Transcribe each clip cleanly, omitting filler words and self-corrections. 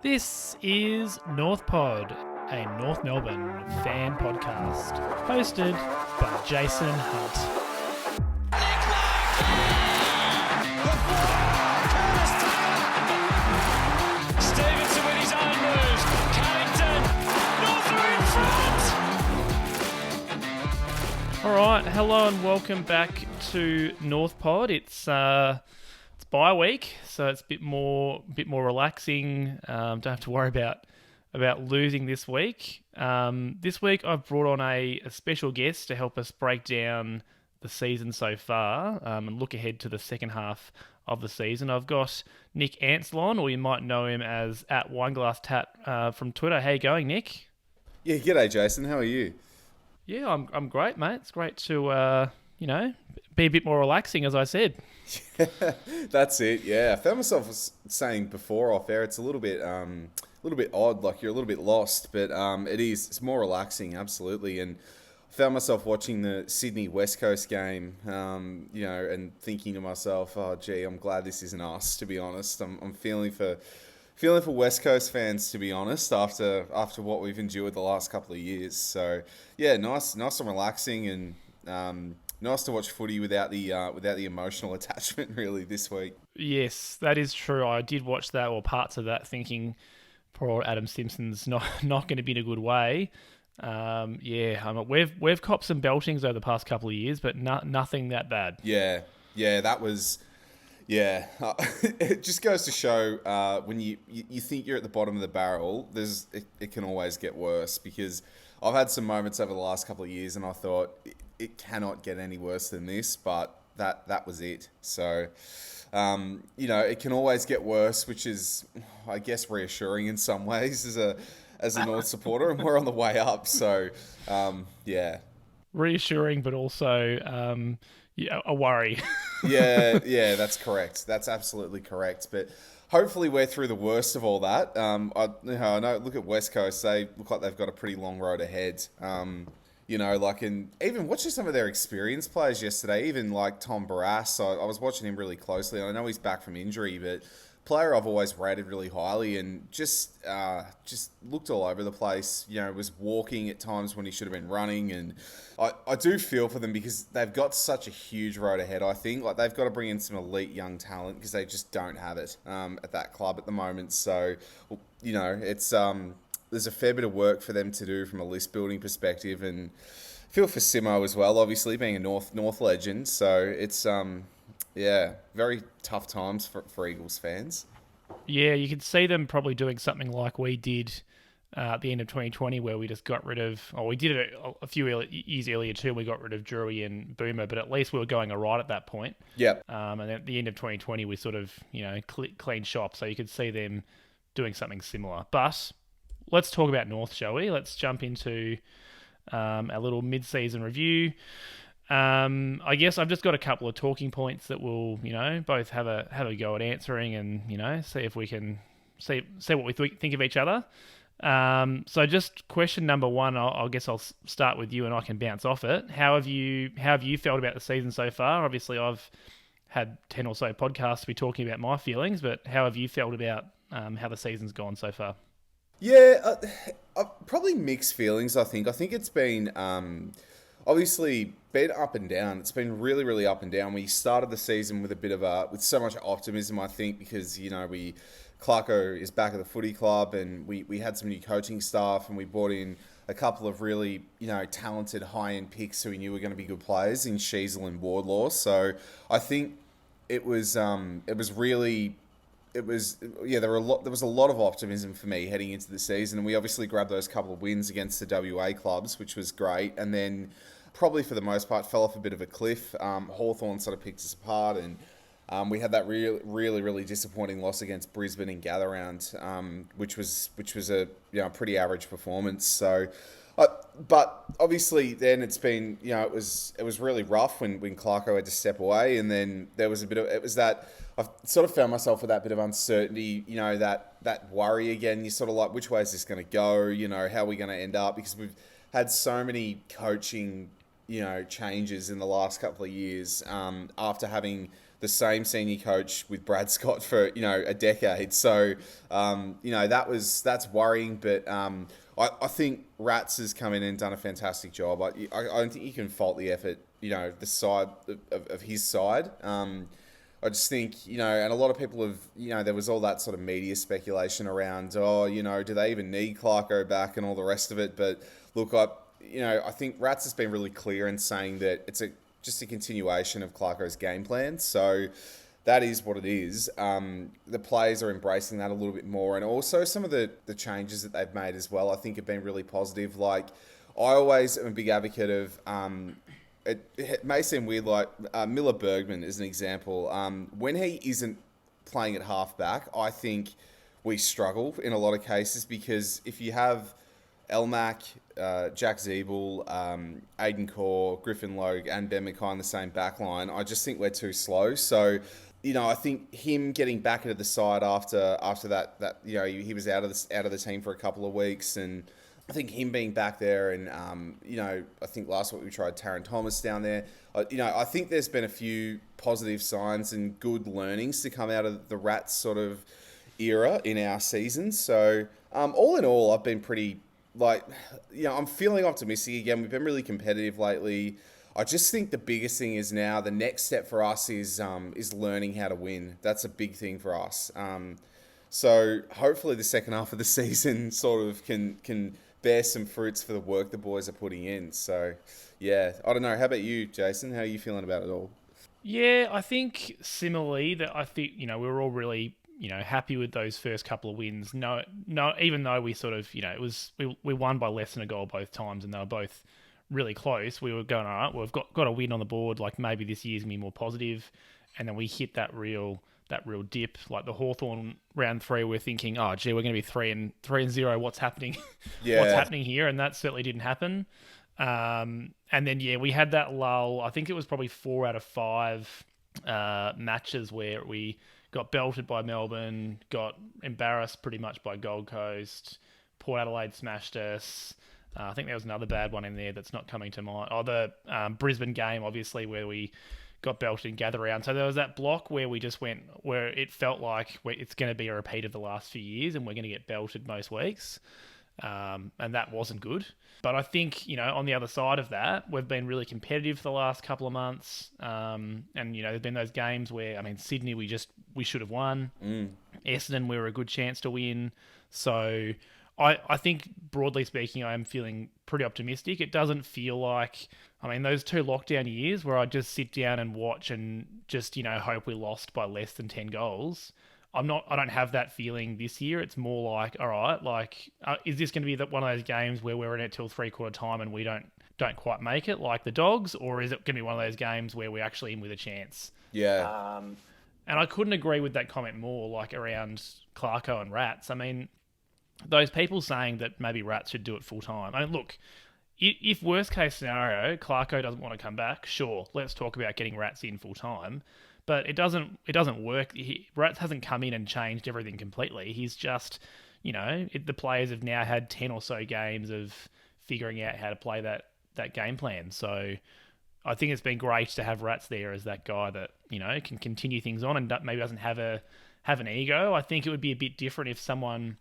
This is North Pod, a North Melbourne fan podcast, hosted by Jason Hunt. Stevenson with his own moves. Carrington. North are in front. All right, hello and welcome back to North Pod. It's bye week, so it's a bit more relaxing. Don't have to worry about losing this week. This week I've brought on a special guest to help us break down the season so far and look ahead to the second half of the season. I've got Nick Ansell on, or you might know him as @WineglassTat from Twitter. How you going, Nick? Yeah, g'day, Jason. How are you? Yeah, I'm great, mate. It's great to be a bit more relaxing, as I said. That's it. Yeah, I found myself saying before off air, it's a little bit odd, like you're a little bit lost, but it is. It's more relaxing, absolutely. And I found myself watching the Sydney West Coast game, and thinking to myself, "Oh, gee, I'm glad this isn't us." To be honest, I'm feeling for West Coast fans, to be honest, after what we've endured the last couple of years. So yeah, nice and relaxing, and nice to watch footy without the emotional attachment really this week. Yes, that is true. I did watch that, or parts of that, thinking poor Adam Simpson's not going to be in a good way. We've copped some beltings over the past couple of years, but nothing that bad. Yeah, that was. Yeah, it just goes to show when you think you're at the bottom of the barrel, it can always get worse, because I've had some moments over the last couple of years and I thought it cannot get any worse than this, but that was it. So, it can always get worse, which is, I guess, reassuring in some ways as a North supporter, and we're on the way up. So, yeah. Reassuring, but also a worry. Yeah, that's correct. That's absolutely correct. But hopefully we're through the worst of all that. I know. Look at West Coast; they look like they've got a pretty long road ahead. And even watching some of their experienced players yesterday, even like Tom Barrass, I was watching him really closely. I know he's back from injury, but player I've always rated really highly, and just looked all over the place. Was walking at times when he should have been running, and I do feel for them because they've got such a huge road ahead. I think like they've got to bring in some elite young talent because they just don't have it at that club at the moment. So it's there's a fair bit of work for them to do from a list building perspective, and feel for Simo as well, obviously being a North legend. So it's very tough times for Eagles fans. Yeah, you could see them probably doing something like we did at the end of 2020, where we just got rid of, we did it a few years earlier too. We got rid of Drury and Boomer, but at least we were going all right at that point. Yep. And at the end of 2020, we sort of, clean shop. So you could see them doing something similar. But let's talk about North, shall we? Let's jump into a little mid-season review. I guess I've just got a couple of talking points that we'll, both have a go at answering, and see if we can see what we think of each other. So just question number one, I guess I'll start with you and I can bounce off it. How have you felt about the season so far? Obviously, I've had 10 or so podcasts to be talking about my feelings, but how have you felt about how the season's gone so far? Yeah, probably mixed feelings. I think it's been obviously been up and down. It's been really, really up and down. We started the season with with so much optimism, I think, because Clarko is back at the footy club, and we had some new coaching staff, and we brought in a couple of really talented high-end picks who we knew were going to be good players in Sheezel and Wardlaw. So I think there was a lot of optimism for me heading into the season, and we obviously grabbed those couple of wins against the WA clubs, which was great, and then probably for the most part fell off a bit of a cliff. Hawthorn sort of picked us apart, and we had that really, really disappointing loss against Brisbane in Gather Round, which was a pretty average performance. So, but obviously then it's been it was really rough when Clarko had to step away, and then there was I sort of found myself with that bit of uncertainty, that worry again. You're sort of like, which way is this going to go? How are we going to end up? Because we've had so many coaching changes in the last couple of years after having the same senior coach with Brad Scott for, a decade. So, that's worrying. But I think Rats has come in and done a fantastic job. I don't think you can fault the effort, the side of his side. I just think, and a lot of people have, there was all that sort of media speculation around, do they even need Clarko back and all the rest of it. But look, I think Rats has been really clear in saying that it's just a continuation of Clarko's game plan. So that is what it is. The players are embracing that a little bit more. And also some of the changes that they've made as well, I think have been really positive. Like, I always am a big advocate of... It may seem weird, like Miller Bergman is an example. When he isn't playing at halfback, I think we struggle in a lot of cases, because if you have Elmac, Jack Zeeble, Aiden Core, Griffin Logue and Ben Mackay in the same back line, I just think we're too slow. So, I think him getting back into the side after that he was out of the team for a couple of weeks, and I think him being back there, and I think last week we tried Taron Thomas down there. I think there's been a few positive signs and good learnings to come out of the Rats sort of era in our season. So all in all, I've been pretty I'm feeling optimistic again. We've been really competitive lately. I just think the biggest thing is now the next step for us is learning how to win. That's a big thing for us. So hopefully the second half of the season sort of can bear some fruits for the work the boys are putting in. So, yeah, I don't know. How about you, Jason? How are you feeling about it all? Yeah, I think similarly that I think, we were all really, happy with those first couple of wins. No, even though we sort of, we won by less than a goal both times and they were both really close. We were going, all right, we've got a win on the board. Like, maybe this year's going to be more positive. And then we hit that real dip, like the Hawthorn round 3. We're thinking, oh gee, we're going to be 3-0. What's happening? Yeah. What's happening here? And that certainly didn't happen. And then we had that lull. I think it was probably 4 out of 5 matches where we got belted by Melbourne, got embarrassed pretty much by Gold Coast. Port Adelaide smashed us. I think there was another bad one in there that's not coming to mind. Oh, the Brisbane game, obviously, where we got belted in gather round. So there was that block where we just went, where it felt like it's going to be a repeat of the last few years and we're going to get belted most weeks. And that wasn't good. But I think, on the other side of that, we've been really competitive for the last couple of months. And, there's been those games where, Sydney, we should have won. Essendon, we were a good chance to win. So I think, broadly speaking, I am feeling pretty optimistic. It doesn't feel like, those 2 lockdown years where I just sit down and watch and just, hope we lost by less than 10 goals. I don't have that feeling this year. It's more like, all right, is this going to be one of those games where we're in it till 3/4 time and we don't quite make it like the Dogs, or is it going to be one of those games where we're actually in with a chance? Yeah. And I couldn't agree with that comment more, like around Clarko and Rats. Those people saying that maybe Rats should do it full time. Look, if worst case scenario, Clarko doesn't want to come back, sure, let's talk about getting Rats in full time. But it doesn't work. Rats hasn't come in and changed everything completely. He's just, the players have now had 10 or so games of figuring out how to play that game plan. So I think it's been great to have Rats there as that guy that, can continue things on and maybe doesn't have an ego. I think it would be a bit different if someone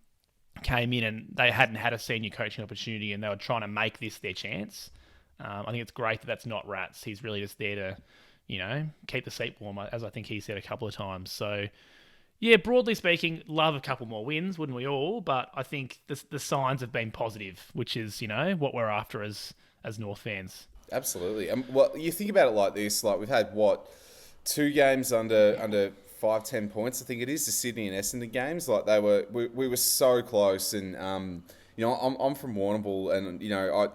came in and they hadn't had a senior coaching opportunity and they were trying to make this their chance. I think it's great that that's not Rats. He's really just there to, keep the seat warm, as I think he said a couple of times. So, yeah, broadly speaking, love a couple more wins, wouldn't we all? But I think the signs have been positive, which is, what we're after as North fans. Absolutely. Well, you think about it like this, like we've had, 2 games under 5-10 points, I think it is, the Sydney and Essendon games. Like we were so close, and I'm from Warrnambool, and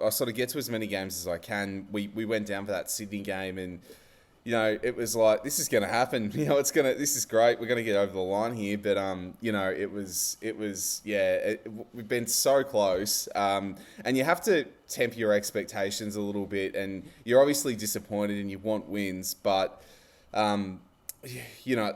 I sort of get to as many games as I can. We went down for that Sydney game, and it was like, this is going to happen. This is great. We're going to get over the line here, but we've been so close, and you have to temper your expectations a little bit, and you're obviously disappointed and you want wins, but at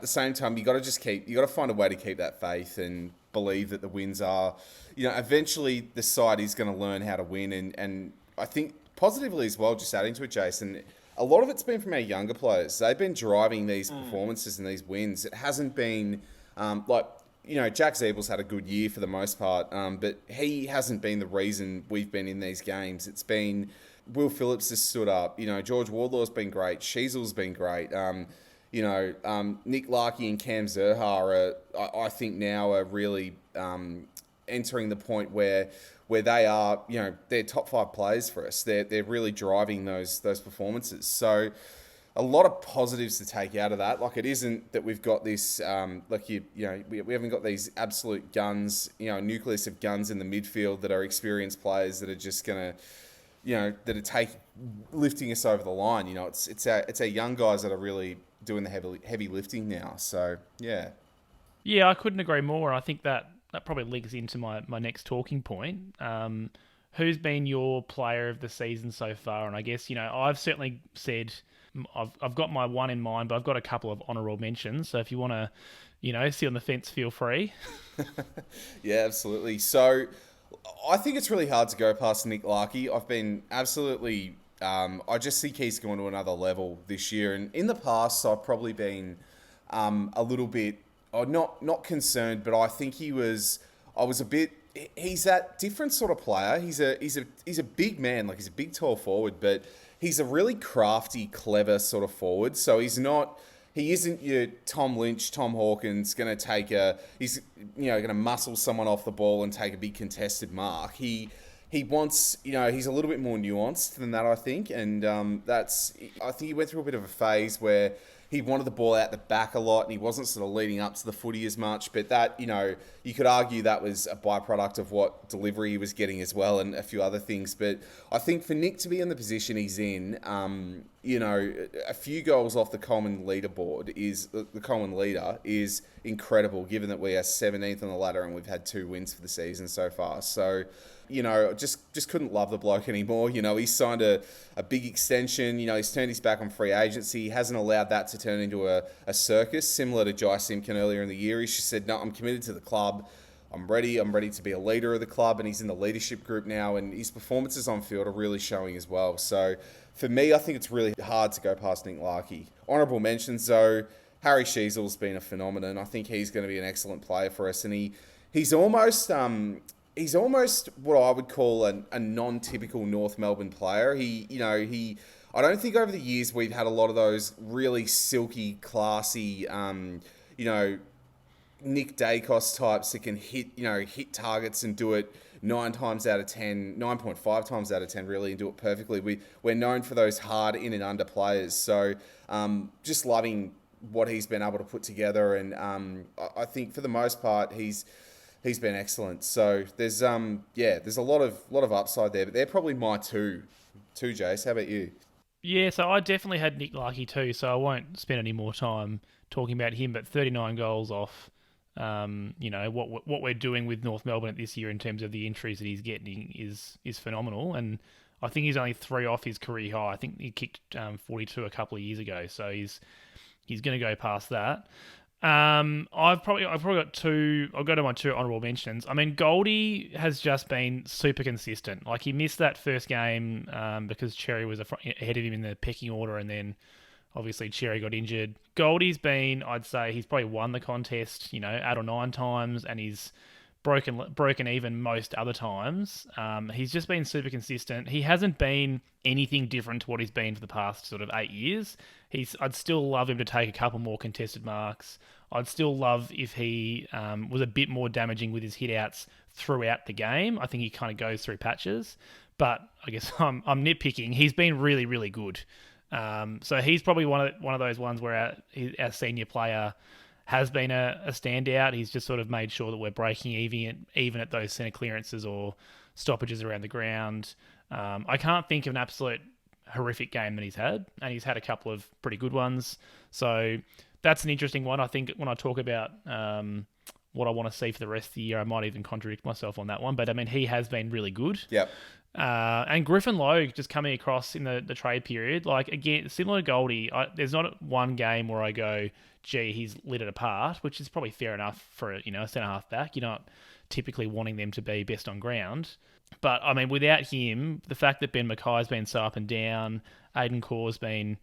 the same time, you got to find a way to keep that faith and believe that the wins are, eventually the side is going to learn how to win. And I think positively as well, just adding to it, Jason, a lot of it's been from our younger players. They've been driving these performances and these wins. It hasn't been Jack Zeebel's had a good year for the most part, but he hasn't been the reason we've been in these games. It's been Will Phillips has stood up. George Wardlaw's been great. Sheezel's been great. Nick Larkey and Cam Zerha I think now are really entering the point where they are, they're top 5 players for us. They're really driving those performances. So a lot of positives to take out of that. Like, it isn't that we've got this, we haven't got these absolute guns, nucleus of guns in the midfield that are experienced players that are just going to, that are lifting us over the line. It's our young guys that are really doing the heavy lifting now. So, yeah. Yeah, I couldn't agree more. I think that probably links into my next talking point. Who's been your player of the season so far? And I guess, I've certainly said I've got my one in mind, but I've got a couple of honourable mentions. So if you want to, sit on the fence, feel free. Yeah, absolutely. So I think it's really hard to go past Nick Larkey. I've been absolutely... I just think he's going to another level this year. And in the past, I've probably been a little bit... not concerned, but I think he's that different sort of player. He's a big man, like he's a big tall forward, but he's a really crafty, clever sort of forward. So he isn't your Tom Lynch, Tom Hawkins going to he's going to muscle someone off the ball and take a big contested mark. He wants, he's a little bit more nuanced than that, I think. And I think he went through a bit of a phase where he wanted the ball out the back a lot and he wasn't sort of leading up to the footy as much. But that, you could argue that was a byproduct of what delivery he was getting as well and a few other things. But I think for Nick to be in the position he's in, a few goals off the Coleman leaderboard the Coleman leader is incredible, given that we are 17th on the ladder and we've had 2 wins for the season so far. So, just couldn't love the bloke anymore. He's signed a big extension. He's turned his back on free agency. He hasn't allowed that to turn into a circus, similar to Jai Simpkin earlier in the year. He just said, no, I'm committed to the club. I'm ready to be a leader of the club, and he's in the leadership group now, and his performances on field are really showing as well. So for me, I think it's really hard to go past Nick Larkey. Honourable mentions, though, Harry Sheezel's been a phenomenon. I think he's going to be an excellent player for us, and he's almost what I would call a non-typical North Melbourne player. I don't think over the years we've had a lot of those really silky, classy, Nick Dacos types that can hit targets and do it 9.5 times out of 10 really, and do it perfectly. We're known for those hard in and under players. So just loving what he's been able to put together, and I think for the most part he's been excellent. So there's a lot of upside there, but they're probably my two. Jace, how about you? Yeah, so I definitely had Nick Larkey too, so I won't spend any more time talking about him, but 39 goals off, what we're doing with North Melbourne this year in terms of the entries that he's getting is phenomenal, and I think he's only 3 off his career high. I think he kicked 42 a couple of years ago, so he's going to go past that. I've probably got 2. I'll go to my 2 honourable mentions. I mean, Goldie has just been super consistent. Like, he missed that first game because Cherry was ahead of him in the pecking order, and then obviously Cherry got injured. Goldie's been, I'd say, he's probably won the contest, 8 or 9 times, and he's broken even most other times. He's just been super consistent. He hasn't been anything different to what he's been for the past sort of 8 years. I'd still love him to take a couple more contested marks. I'd still love if he was a bit more damaging with his hit-outs throughout the game. I think he kind of goes through patches. But I guess I'm nitpicking. He's been really, really good. So he's probably one of those ones where our senior player has been a standout. He's just sort of made sure that we're breaking even at those centre clearances or stoppages around the ground. I can't think of an absolute horrific game that he's had, and he's had a couple of pretty good ones. So that's an interesting one. I think when I talk about what I want to see for the rest of the year, I might even contradict myself on that one. But I mean, he has been really good. Yep. And Griffin Logue just coming across in the trade period, like, again, similar to Goldie, there's not one game where I go, gee, he's lit it apart, which is probably fair enough for a centre half back. You're not typically wanting them to be best on ground. But, I mean, without him, the fact that Ben Mackay's been so up and down, Aiden Corr's been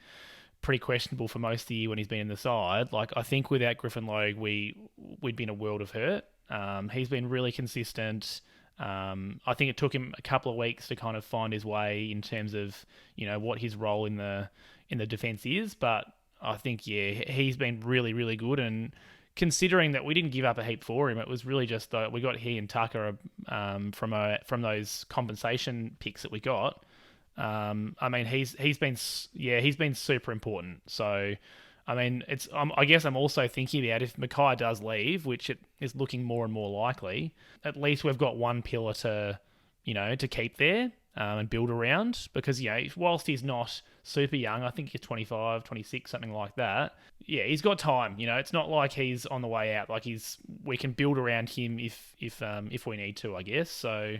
pretty questionable for most of the year when he's been in the side. Like, I think without Griffin Logue, we'd be in a world of hurt. He's been really consistent. I think it took him a couple of weeks to kind of find his way in terms of, what his role in the defence is. But I think, he's been really, really good. And considering that we didn't give up a heap for him, it was really just that we got he and Tucker from those compensation picks that we got. I mean, he's been super important. So, I mean, I guess I'm also thinking about if Mackay does leave, which it is looking more and more likely. At least we've got one pillar to keep there and build around. Because whilst he's not super young, I think he's 25, 26, something like that. Yeah, he's got time. It's not like he's on the way out. Like we can build around him if we need to, I guess. So,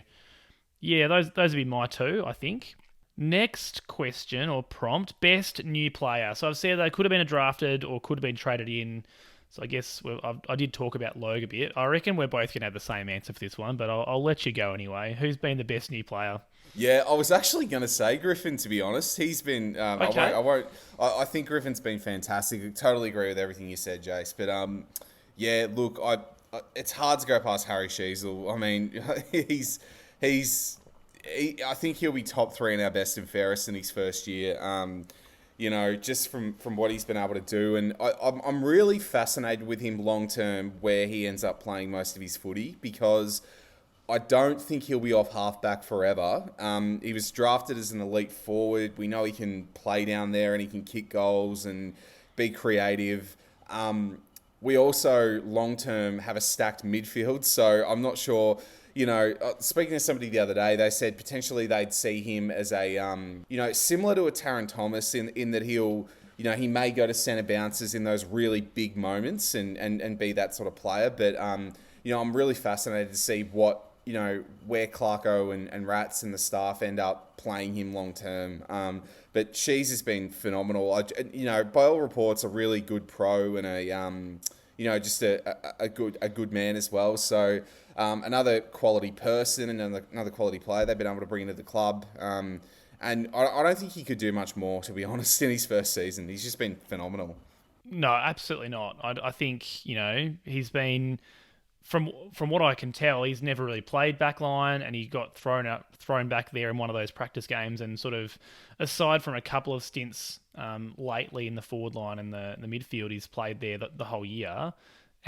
yeah, those would be my two, I think. Next question or prompt, best new player. So I've said they could have been drafted or could have been traded in. So I guess I did talk about Logue a bit. I reckon we're both going to have the same answer for this one, but I'll let you go anyway. Who's been the best new player? Yeah, I was actually going to say Griffin, to be honest. He's been... Okay. I think Griffin's been fantastic. I totally agree with everything you said, Jace. But, yeah, look, it's hard to go past Harry Sheezel. I mean, I think he'll be top 3 in our best and fairest in his first year. Just from what he's been able to do. And I'm really fascinated with him long term where he ends up playing most of his footy, because I don't think he'll be off halfback forever. He was drafted as an elite forward. We know he can play down there and he can kick goals and be creative. We also long term have a stacked midfield, so I'm not sure. Speaking to somebody the other day, they said potentially they'd see him as a, similar to a Taron Thomas in that he may go to centre bounces in those really big moments and be that sort of player. But, I'm really fascinated to see what, where Clarko and Rats and the staff end up playing him long term. But Sheez has been phenomenal. By all reports, a really good pro and just a good man as well. So, another quality person and another quality player they've been able to bring into the club. And I don't think he could do much more, to be honest, in his first season. He's just been phenomenal. No, absolutely not. I think, he's been, from what I can tell, he's never really played backline, and he got thrown back there in one of those practice games, and sort of, aside from a couple of stints lately in the forward line and the midfield, he's played there the whole year.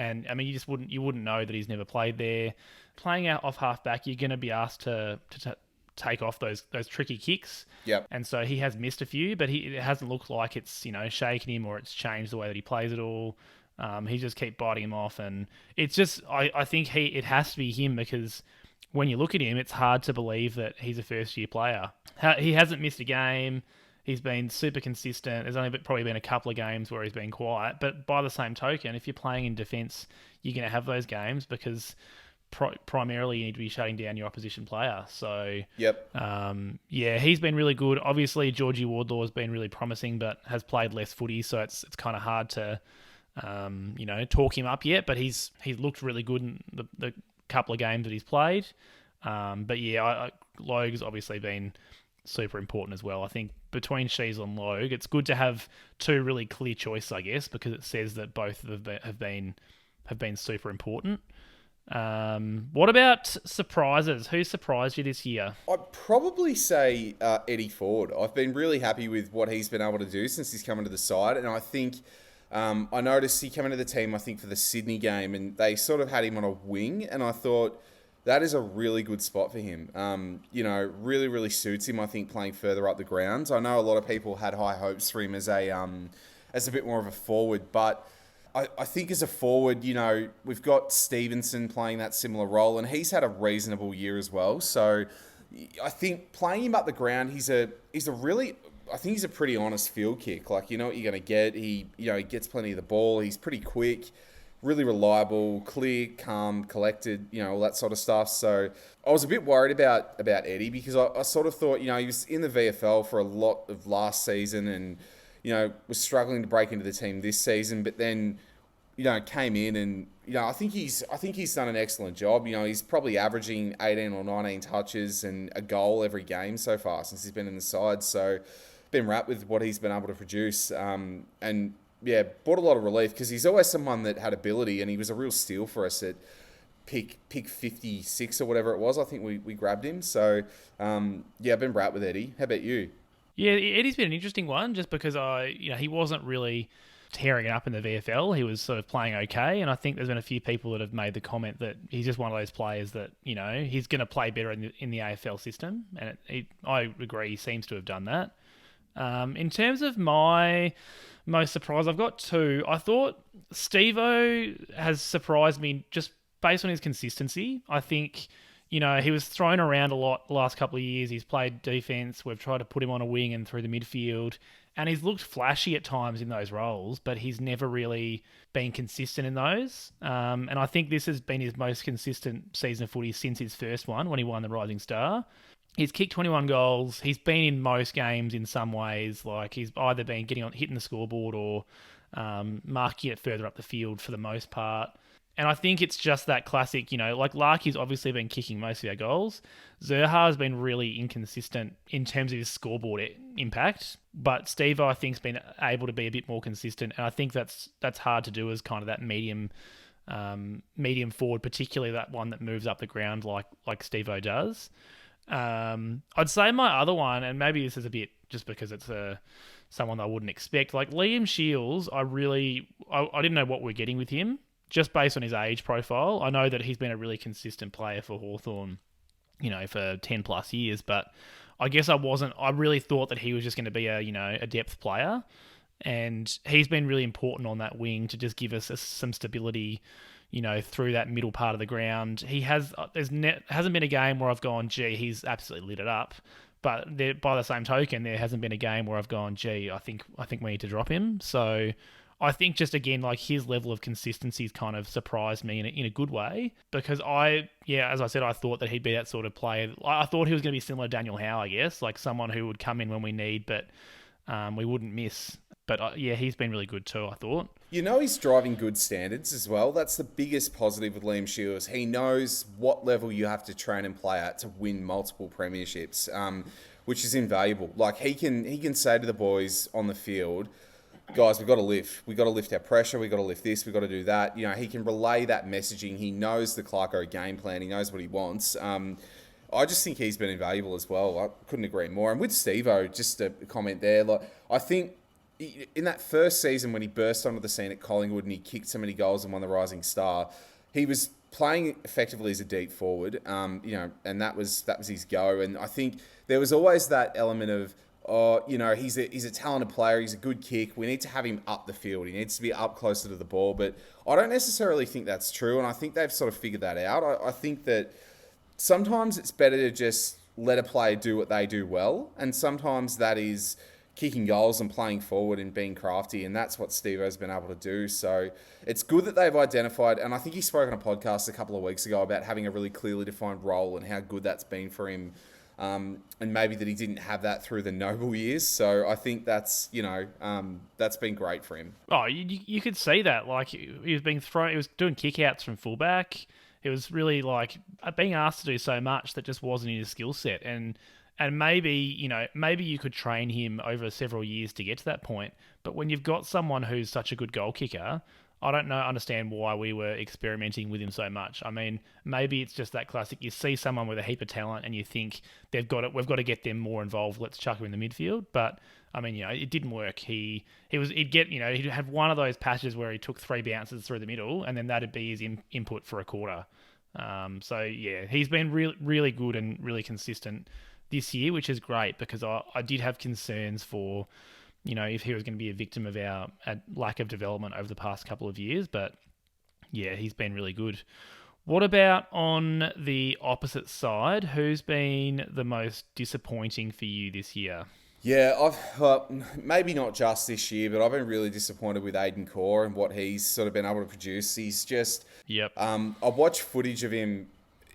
And I mean, you wouldn't know that he's never played there. Playing out off halfback, you're going to be asked to take off those tricky kicks. Yep. And so he has missed a few, but it hasn't looked like it's shaken him or it's changed the way that he plays at all. He just keep biting him off, and it's just I think it has to be him, because when you look at him, it's hard to believe that he's a first year player. He hasn't missed a game. He's been super consistent. There's only probably been a couple of games where he's been quiet. But by the same token, if you're playing in defence, you're going to have those games, because primarily you need to be shutting down your opposition player. So, yep. He's been really good. Obviously, Georgie Wardlaw has been really promising, but has played less footy, so it's kind of hard to, talk him up yet. But he's looked really good in the couple of games that he's played. Logue's obviously been super important as well. I think between Sheezel and Logue, it's good to have two really clear choices, I guess, because it says that both have been super important. What about surprises? Who surprised you this year? I'd probably say Eddie Ford. I've been really happy with what he's been able to do since he's come into the side, and I think I noticed he came into the team, I think, for the Sydney game, and they sort of had him on a wing, and I thought that is a really good spot for him. Really, really suits him, I think, playing further up the grounds. I know a lot of people had high hopes for him as a bit more of a forward, but I think as a forward, we've got Stevenson playing that similar role, and he's had a reasonable year as well. So I think playing him up the ground, he's a pretty honest field kick. Like, you know what you're going to get. He gets plenty of the ball. He's pretty quick, really reliable, clear, calm, collected, all that sort of stuff. So I was a bit worried about Eddie, because I sort of thought, he was in the VFL for a lot of last season and, was struggling to break into the team this season. But then came in and, I think he's done an excellent job. He's probably averaging 18 or 19 touches and a goal every game so far since he's been in the side. So, been wrapped with what he's been able to produce. And yeah, brought a lot of relief because he's always someone that had ability, and he was a real steal for us at pick 56 or whatever it was. I think we grabbed him. So, I've been wrapped with Eddie. How about you? Yeah, Eddie's been an interesting one just because he wasn't really tearing it up in the VFL. He was sort of playing okay, and I think there's been a few people that have made the comment that he's just one of those players that he's going to play better in the AFL system, and I agree he seems to have done that. In terms of my most surprise, I've got two. I thought Steve-O has surprised me just based on his consistency. I think, he was thrown around a lot the last couple of years. He's played defence. We've tried to put him on a wing and through the midfield. And he's looked flashy at times in those roles, but he's never really been consistent in those. And I think this has been his most consistent season of footy since his first one, when he won the Rising Star. He's kicked 21 goals. He's been in most games in some ways. Like, he's either been hitting the scoreboard or marking it further up the field for the most part. And I think it's just that classic, like Larkey's obviously been kicking most of our goals. Zerha has been really inconsistent in terms of his scoreboard impact. But Steve-O, I think, has been able to be a bit more consistent. And I think that's hard to do as kind of that medium forward, particularly that one that moves up the ground like Steve-O does. I'd say my other one, and maybe this is a bit just because it's someone I wouldn't expect, like Liam Shields, I didn't know what we're getting with him, just based on his age profile. I know that he's been a really consistent player for Hawthorn, for 10 plus years, but I guess I really thought that he was just going to be a depth player, and he's been really important on that wing to just give us some stability, through that middle part of the ground. Hasn't been a game where I've gone, gee, he's absolutely lit it up. But by the same token, there hasn't been a game where I've gone, gee, I think we need to drop him. So I think just again, like his level of consistency has kind of surprised me in a good way, because as I said, I thought that he'd be that sort of player. I thought he was going to be similar to Daniel Howe, I guess, like someone who would come in when we need, but we wouldn't miss. But he's been really good too, I thought. He's driving good standards as well. That's the biggest positive with Liam Shields. He knows what level you have to train and play at to win multiple premierships, which is invaluable. Like he can say to the boys on the field, guys, we've got to lift. We've got to lift our pressure. We've got to lift this. We've got to do that. He can relay that messaging. He knows the Clarko game plan. He knows what he wants. I just think he's been invaluable as well. I couldn't agree more. And with Steve-O, just a comment there. Like, I think in that first season when he burst onto the scene at Collingwood and he kicked so many goals and won the Rising Star, he was playing effectively as a deep forward, and that was his go. And I think there was always that element of, he's a talented player. He's a good kick. We need to have him up the field. He needs to be up closer to the ball. But I don't necessarily think that's true, and I think they've sort of figured that out. I think that sometimes it's better to just let a player do what they do well, and sometimes that is kicking goals and playing forward and being crafty, and that's what Steve-O's been able to do. So it's good that they've identified, and I think he spoke on a podcast a couple of weeks ago about having a really clearly defined role and how good that's been for him, and maybe that he didn't have that through the Noble years. So I think that's been great for him. Oh, you could see that. Like, he was doing kickouts from fullback. It was really like being asked to do so much that just wasn't in his skill set. And maybe you could train him over several years to get to that point. But when you've got someone who's such a good goal kicker, I don't understand why we were experimenting with him so much. I mean, maybe it's just that classic. You see someone with a heap of talent and you think we've got to get them more involved. Let's chuck him in the midfield. But I mean, it didn't work. He'd have one of those patches where he took 3 bounces through the middle, and then that'd be his input for a quarter. He's been really good and really consistent this year, which is great, because I did have concerns for, if he was going to be a victim of our lack of development over the past couple of years. But yeah, he's been really good. What about on the opposite side? Who's been the most disappointing for you this year? Yeah, I've maybe not just this year, but I've been really disappointed with Aiden Core and what he's sort of been able to produce. He's just... Yep. I've watched footage of him.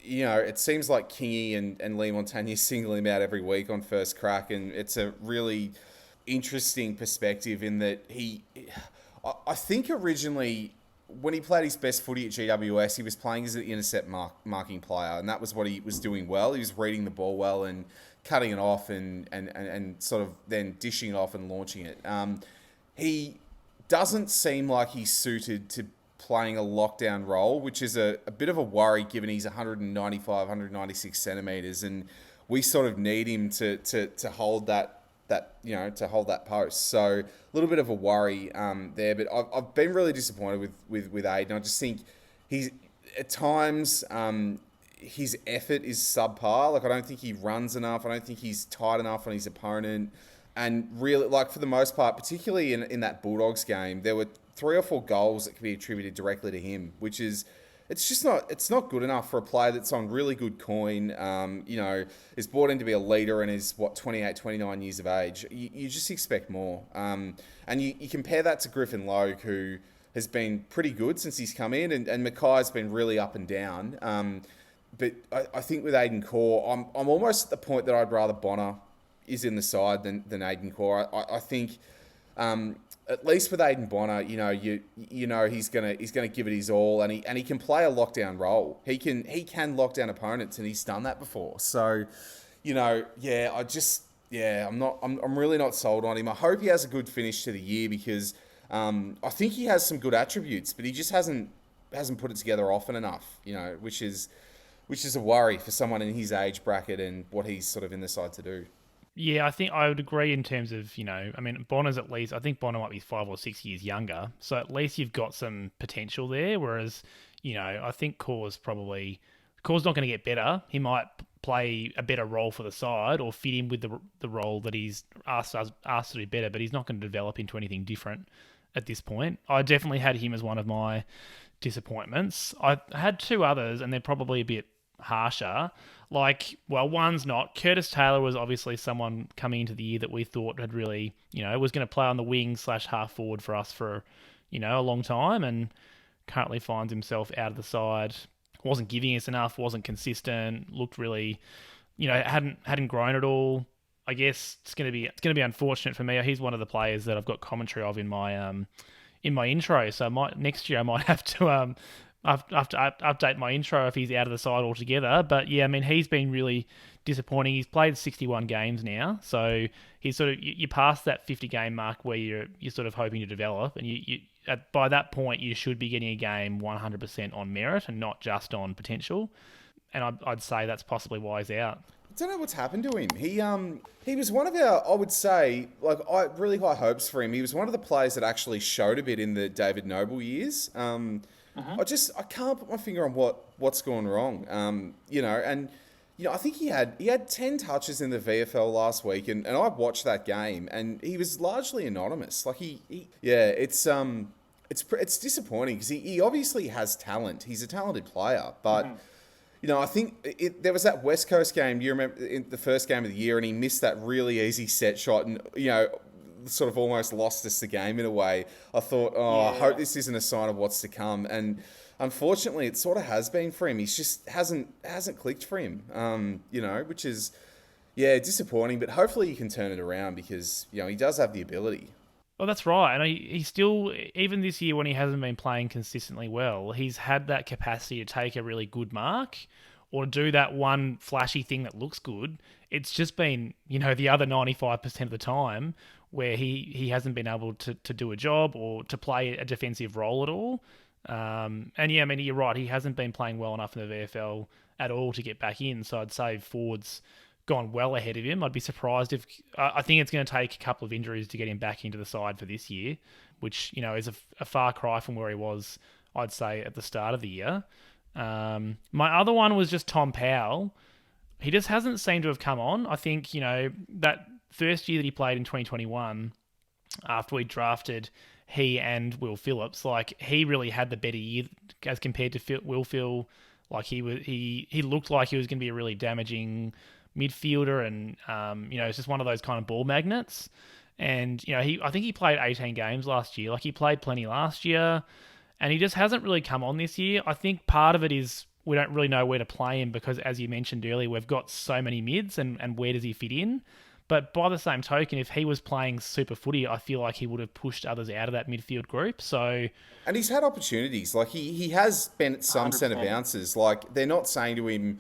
It seems like Kingy and Lee Montagna single him out every week on First Crack, and it's a really interesting perspective in that I think originally when he played his best footy at GWS, he was playing as an intercept marking player, and that was what he was doing well. He was reading the ball well and cutting it off and sort of then dishing it off and launching it. He doesn't seem like he's suited to playing a lockdown role, which is a bit of a worry given he's 195, 196 centimetres, and we sort of need him to hold that to hold that post. So a little bit of a worry there, but I've been really disappointed with Aiden. I just think he's at times his effort is subpar. Like, I don't think he runs enough. I don't think he's tight enough on his opponent. And really, like, for the most part, particularly in that Bulldogs game, there were 3 or 4 goals that could be attributed directly to him, which is, it's not good enough for a player that's on really good coin, is brought in to be a leader and is, 28, 29 years of age. You just expect more. And you compare that to Griffin Logue, who has been pretty good since he's come in, and Mackay's been really up and down. But I think with Aiden Corr, I'm almost at the point that I'd rather Bonner is in the side than Aiden Corr. I think at least with Aiden Bonner, he's gonna give it his all, and he can play a lockdown role. He can lock down opponents, and he's done that before. So, I'm really not sold on him. I hope he has a good finish to the year, because I think he has some good attributes, but he just hasn't put it together often enough. Which is a worry for someone in his age bracket and what he's sort of in the side to do. Yeah, I think I would agree in terms of, Bonner's at least, I think Bonner might be 5 or 6 years younger. So at least you've got some potential there. Whereas, I think Corr's not going to get better. He might play a better role for the side or fit in with the role that he's asked to do better, but he's not going to develop into anything different at this point. I definitely had him as one of my disappointments. I had 2 others, and they're probably a bit harsher. One's not. Curtis Taylor was obviously someone coming into the year that we thought had really, was going to play on the wing / half forward for us for, a long time, and currently finds himself out of the side. Wasn't giving us enough, wasn't consistent, looked really, hadn't grown at all. I guess it's going to be unfortunate for me. He's one of the players that I've got commentary of in my intro. So next year I might have to update my intro if he's out of the side altogether. But yeah, he's been really disappointing. He's played 61 games now, so he's sort of you past that 50 game mark where you're sort of hoping to develop, and by that point you should be getting a game 100% on merit and not just on potential. And I'd say that's possibly why he's out. I don't know what's happened to him. He was one of our, I would say, I really high hopes for him. He was one of the players that actually showed a bit in the David Noble years. I can't put my finger on what's gone wrong. I think he had 10 touches in the VFL last week, and I watched that game, and he was largely anonymous. It's disappointing, because he obviously has talent. He's a talented player, but I think there was that West Coast game. Do you remember in the first game of the year, and he missed that really easy set shot, and sort of almost lost us the game in a way. I thought, I hope this isn't a sign of what's to come. And unfortunately, it sort of has been for him. He's just hasn't clicked for him, which is, disappointing. But hopefully he can turn it around, because, he does have the ability. Well, that's right. And he still, even this year when he hasn't been playing consistently well, he's had that capacity to take a really good mark or do that one flashy thing that looks good. It's just been, the other 95% of the time where he hasn't been able to do a job or to play a defensive role at all. You're right. He hasn't been playing well enough in the VFL at all to get back in. So I'd say Ford's gone well ahead of him. I'd be surprised if... I think it's going to take a couple of injuries to get him back into the side for this year, which, is a far cry from where he was, I'd say, at the start of the year. My other one was just Tom Powell. He just hasn't seemed to have come on. I think, that first year that he played in 2021, after we drafted he and Will Phillips, he really had the better year as compared to Will Phil. He looked like he was going to be a really damaging midfielder, and it's just one of those kind of ball magnets. And I think he played 18 games last year. He played plenty last year, and he just hasn't really come on this year. I think part of it is we don't really know where to play him, because, as you mentioned earlier, we've got so many mids, and where does he fit in? But by the same token, if he was playing super footy, I feel like he would have pushed others out of that midfield group. So, And he's had opportunities. Like he has been at some centre 100%. bounces. Like they're not saying to him,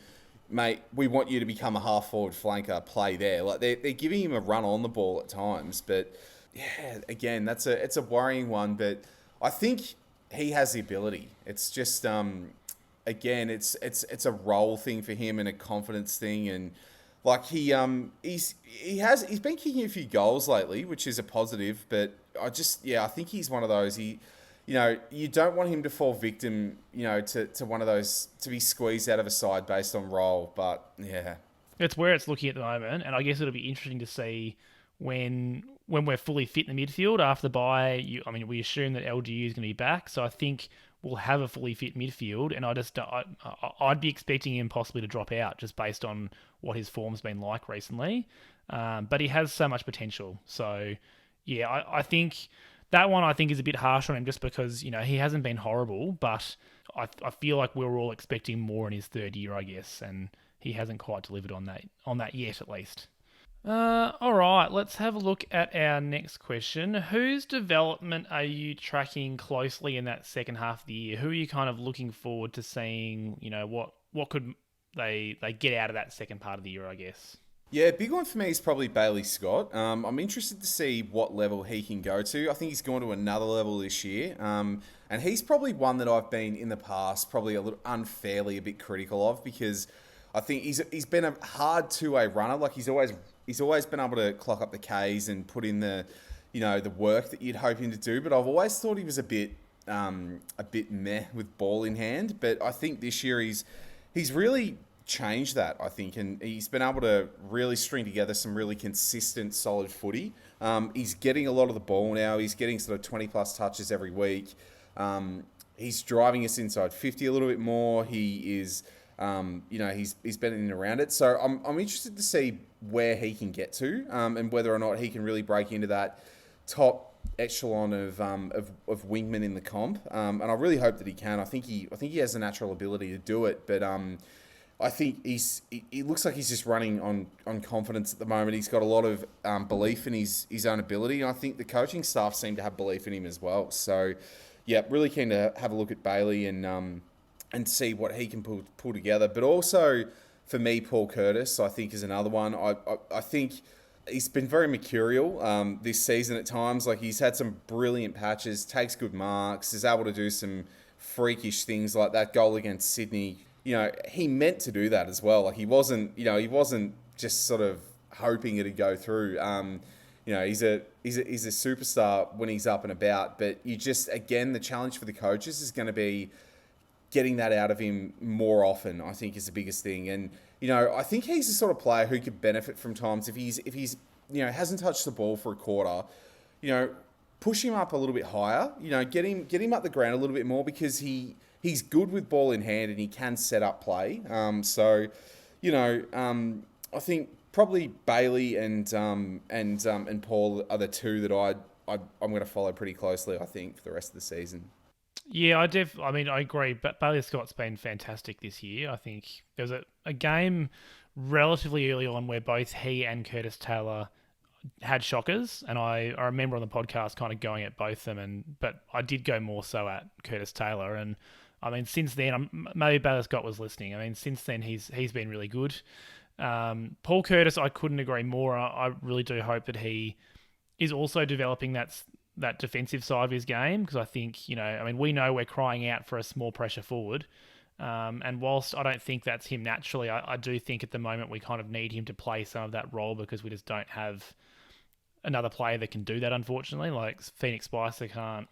mate, we want you to become a half forward flanker, play there. Like they're giving him a run on the ball at times. But yeah, again, it's a worrying one. But I think he has the ability. It's just again, it's a role thing for him and a confidence thing. And like he's been kicking a few goals lately, which is a positive. But I think he's one of those. You don't want him to fall victim, to one of those, to be squeezed out of a side based on role. But yeah, it's where it's looking at the moment, and I guess it'll be interesting to see when we're fully fit in the midfield after the bye. We assume that LGU is going to be back, so I think we'll have a fully fit midfield, and I'd be expecting him possibly to drop out just based on what his form's been like recently. But he has so much potential, so yeah, I think that one is a bit harsh on him just because he hasn't been horrible, but I feel like we're all expecting more in his third year, I guess, and he hasn't quite delivered on that yet, at least. All right, let's have a look at our next question. Whose development are you tracking closely in that second half of the year? Who are you kind of looking forward to seeing? What could they get out of that second part of the year, I guess? Yeah, big one for me is probably Bailey Scott. I'm interested to see what level he can go to. I think he's gone to another level this year. And he's probably one that I've been in the past probably a little unfairly a bit critical of, because I think he's been a hard two-way runner. Like he's always been able to clock up the Ks and put in the work that you'd hope him to do. But I've always thought he was a bit meh with ball in hand. But I think this year he's really changed that, I think, and he's been able to really string together some really consistent, solid footy. He's getting a lot of the ball now. He's getting sort of 20 plus touches every week. He's driving us inside 50 a little bit more. He is, he's been in and around it. So I'm interested to see where he can get to, and whether or not he can really break into that top echelon of wingman in the comp. And I really hope that he can. I think he has the natural ability to do it, but I think he looks like he's just running on confidence at the moment. He's got a lot of belief in his own ability, and I think the coaching staff seem to have belief in him as well. So, yeah, really keen to have a look at Bailey and see what he can pull together. But also, for me, Paul Curtis, I think, is another one. I think he's been very mercurial this season at times. Like, he's had some brilliant patches, takes good marks, is able to do some freakish things like that goal against Sydney. He meant to do that as well. Like he wasn't just sort of hoping it'd go through. He's a superstar when he's up and about. But the challenge for the coaches is going to be getting that out of him more often, I think, is the biggest thing. And I think he's the sort of player who could benefit from times if he's hasn't touched the ball for a quarter. Push him up a little bit higher. Get him up the ground a little bit more, because he's good with ball in hand and he can set up play. I think probably Bailey and Paul are the two that I'm going to follow pretty closely, I think, for the rest of the season. Yeah, I agree. But Bailey Scott's been fantastic this year. I think there was a game relatively early on where both he and Curtis Taylor had shockers, and I remember on the podcast kind of going at both of them, but I did go more so at Curtis Taylor. And since then, maybe Bailey Scott was listening. Since then he's been really good. Paul Curtis, I couldn't agree more. I really do hope that he is also developing that defensive side of his game, because I think, we know we're crying out for a small pressure forward. And whilst I don't think that's him naturally, I do think at the moment we kind of need him to play some of that role, because we just don't have another player that can do that, unfortunately. Like Phoenix Spicer can't.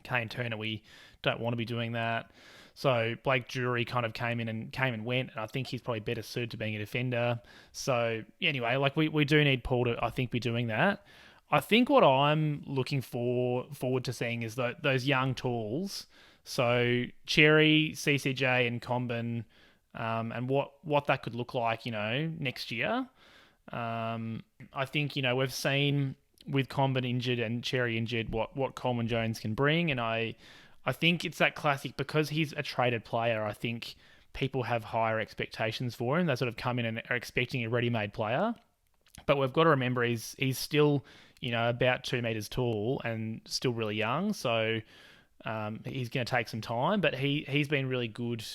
Kane Turner, we don't want to be doing that. So Blake Drury kind of came and went, and I think he's probably better suited to being a defender. So anyway, like we do need Paul to, I think, be doing that. I think what I'm looking forward to seeing is those young tools. So Cherry, CCJ, and Comben, and what that could look like, next year. I think, we've seen with Comben injured and Cherry injured what Coleman Jones can bring, and I think it's that classic, because he's a traded player. I think people have higher expectations for him. They sort of come in and are expecting a ready-made player. But we've got to remember he's still, about 2 meters tall and still really young. So he's going to take some time. But he's been really good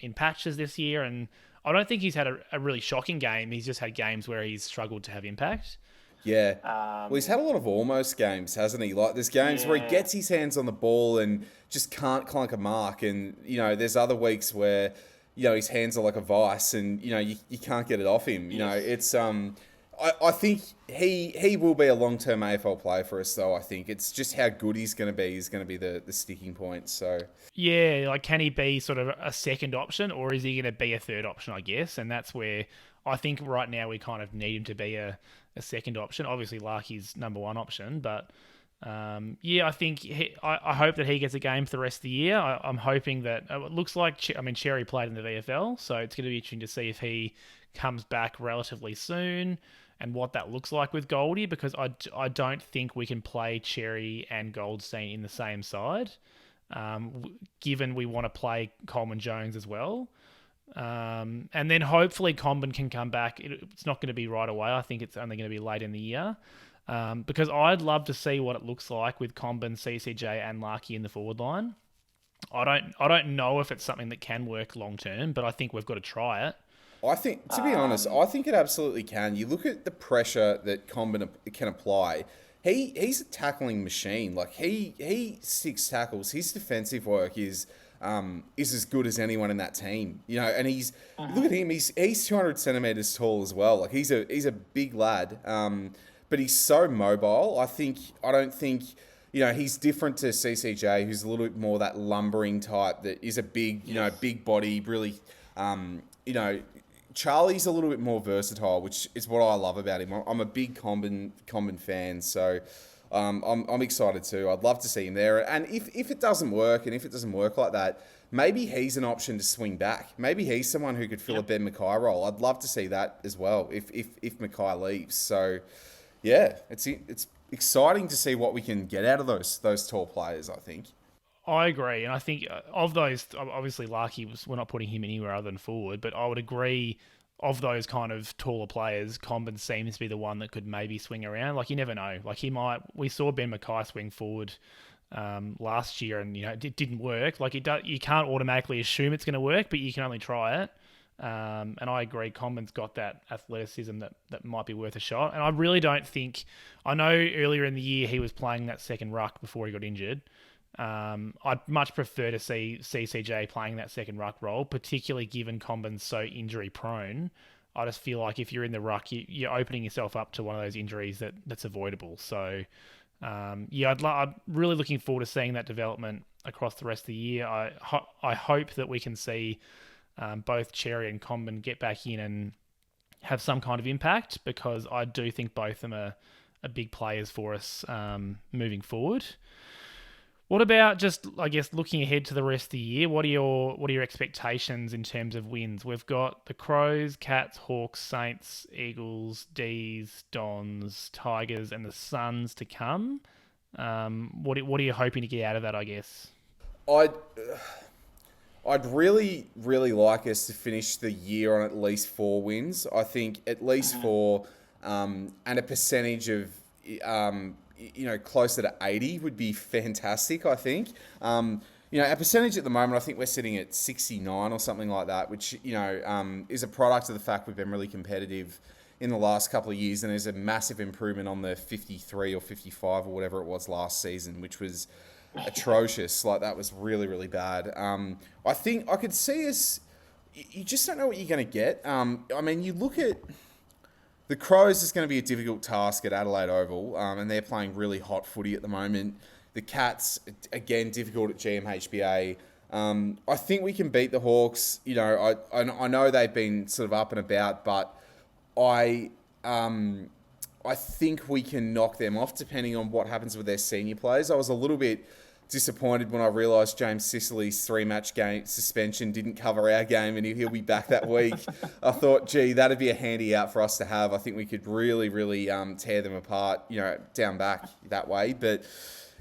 in patches this year. And I don't think he's had a really shocking game. He's just had games where he's struggled to have impact. Yeah. Well, he's had a lot of almost games, hasn't he? Like, there's games where he gets his hands on the ball and just can't clunk a mark. And, there's other weeks where, his hands are like a vice and, you can't get it off him. It's... I think he will be a long-term AFL player for us, though. I think it's just how good he's going to be is going to be the sticking point. So yeah, like, can he be sort of a second option, or is he going to be a third option, I guess? And that's where I think right now we kind of need him to be a second option. Obviously, Larkey's number one option, but I think I hope that he gets a game for the rest of the year. I'm hoping that it looks like Cherry played in the VFL, so it's going to be interesting to see if he comes back relatively soon and what that looks like with Goldie, because I don't think we can play Cherry and Goldstein in the same side, given we want to play Coleman Jones as well. And then hopefully Comben can come back. It's not going to be right away. I think it's only going to be late in the year, because I'd love to see what it looks like with Comben, CCJ and Larkey in the forward line. I don't know if it's something that can work long term, but I think we've got to try it. I think, to be honest, I think it absolutely can. You look at the pressure that Comben can apply. He's a tackling machine. Like, he 6 tackles. His defensive work is as good as anyone in that team. And look at him. He's 200 centimeters tall as well. Like, he's a big lad. But he's so mobile. I don't think he's different to CCJ, who's a little bit more that lumbering type that is a big, big body, really, Charlie's a little bit more versatile, which is what I love about him. I'm a big Comben fan, so I'm excited too. I'd love to see him there. And if it doesn't work, and if it doesn't work like that, maybe he's an option to swing back. Maybe he's someone who could fill a Ben Mackay role. I'd love to see that as well if Mackay leaves. So yeah, it's exciting to see what we can get out of those tall players, I think. I agree, and I think of those, obviously Larkey we're not putting him anywhere other than forward, but I would agree, of those kind of taller players, Comben seems to be the one that could maybe swing around. Like, you never know. Like, we saw Ben Mackay swing forward last year, and it didn't work. Like, you can't automatically assume it's going to work, but you can only try it. And I agree, Comben's got that athleticism that might be worth a shot. And I really don't think, I know earlier in the year he was playing that second ruck before he got injured. I'd much prefer to see CCJ playing that second ruck role, particularly given Comben's so injury prone. I just feel like if you're in the ruck, you're opening yourself up to one of those injuries that's avoidable. So, I'm really looking forward to seeing that development across the rest of the year. I hope that we can see both Cherry and Comben get back in and have some kind of impact, because I do think both of them are big players for us moving forward. What about just, I guess, looking ahead to the rest of the year? What are your expectations in terms of wins? We've got the Crows, Cats, Hawks, Saints, Eagles, D's, Dons, Tigers, and the Suns to come. What are you hoping to get out of that, I guess? I'd really, really like us to finish the year on at least 4 wins. I think at least 4, and a percentage of closer to 80 would be fantastic, I think. Our percentage at the moment, I think we're sitting at 69 or something like that, which, is a product of the fact we've been really competitive in the last couple of years, and there's a massive improvement on the 53 or 55 or whatever it was last season, which was atrocious. Like, that was really, really bad. I think I could see us... You just don't know what you're going to get. You look at... The Crows is going to be a difficult task at Adelaide Oval, and they're playing really hot footy at the moment. The Cats, again, difficult at GMHBA. I think we can beat the Hawks. I know they've been sort of up and about, but I think we can knock them off depending on what happens with their senior players. I was a little bit disappointed when I realised James Sicily's 3-match game suspension didn't cover our game, and he'll be back that week. I thought, gee, that'd be a handy out for us to have. I think we could really, really tear them apart, down back that way. But,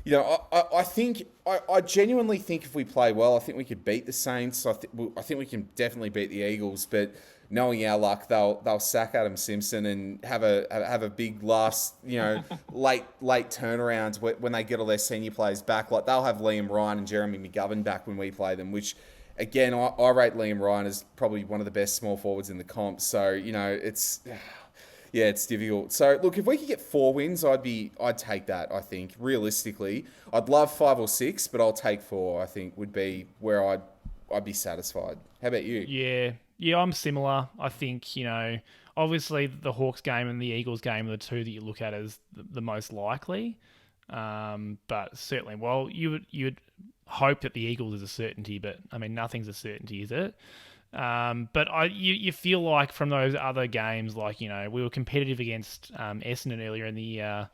I genuinely think if we play well, I think we could beat the Saints. I think we can definitely beat the Eagles. But knowing our luck, they'll sack Adam Simpson and have a big last, late turnaround when they get all their senior players back. Like they'll have Liam Ryan and Jeremy McGovern back when we play them, which again, I rate Liam Ryan as probably one of the best small forwards in the comp. So, it's difficult. So, look, if we could get 4 wins, I'd take that, I think. Realistically, I'd love 5 or 6, but I'll take 4, I think, would be where I'd be satisfied. How about you? Yeah, I'm similar. I think, obviously the Hawks game and the Eagles game are the two that you look at as the most likely. But certainly, well, you'd hope that the Eagles is a certainty, but I mean, nothing's a certainty, is it? But you feel like from those other games, like, we were competitive against Essendon earlier in the year.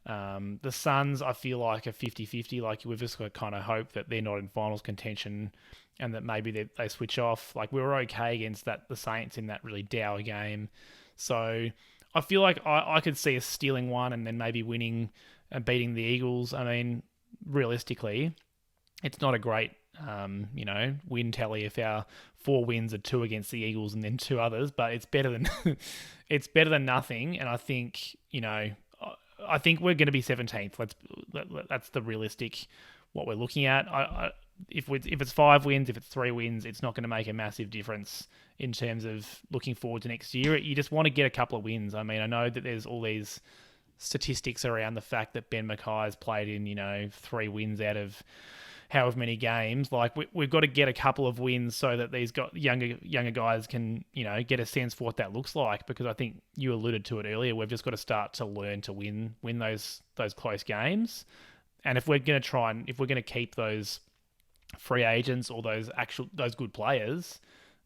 The Suns, I feel like, are 50-50. Like, we've just got to kind of hope that they're not in finals contention and that maybe they switch off. Like, we were okay against the Saints in that really dour game. So I feel like I could see us stealing one and then maybe winning and beating the Eagles. I mean, realistically, it's not a great, win tally if our 4 wins are 2 against the Eagles and then 2 others, but it's better than it's better than nothing. And I think, I think we're going to be 17th. That's the realistic what we're looking at. If it's 5 wins, if it's 3 wins, it's not going to make a massive difference in terms of looking forward to next year. You just want to get a couple of wins. I mean, I know that there's all these statistics around the fact that Ben Mackay's played in 3 wins out of however many games. Like, we've got to get a couple of wins so that these younger guys can get a sense for what that looks like, because I think you alluded to it earlier. We've just got to start to learn to win those close games. And if we're going to keep those free agents or those good players,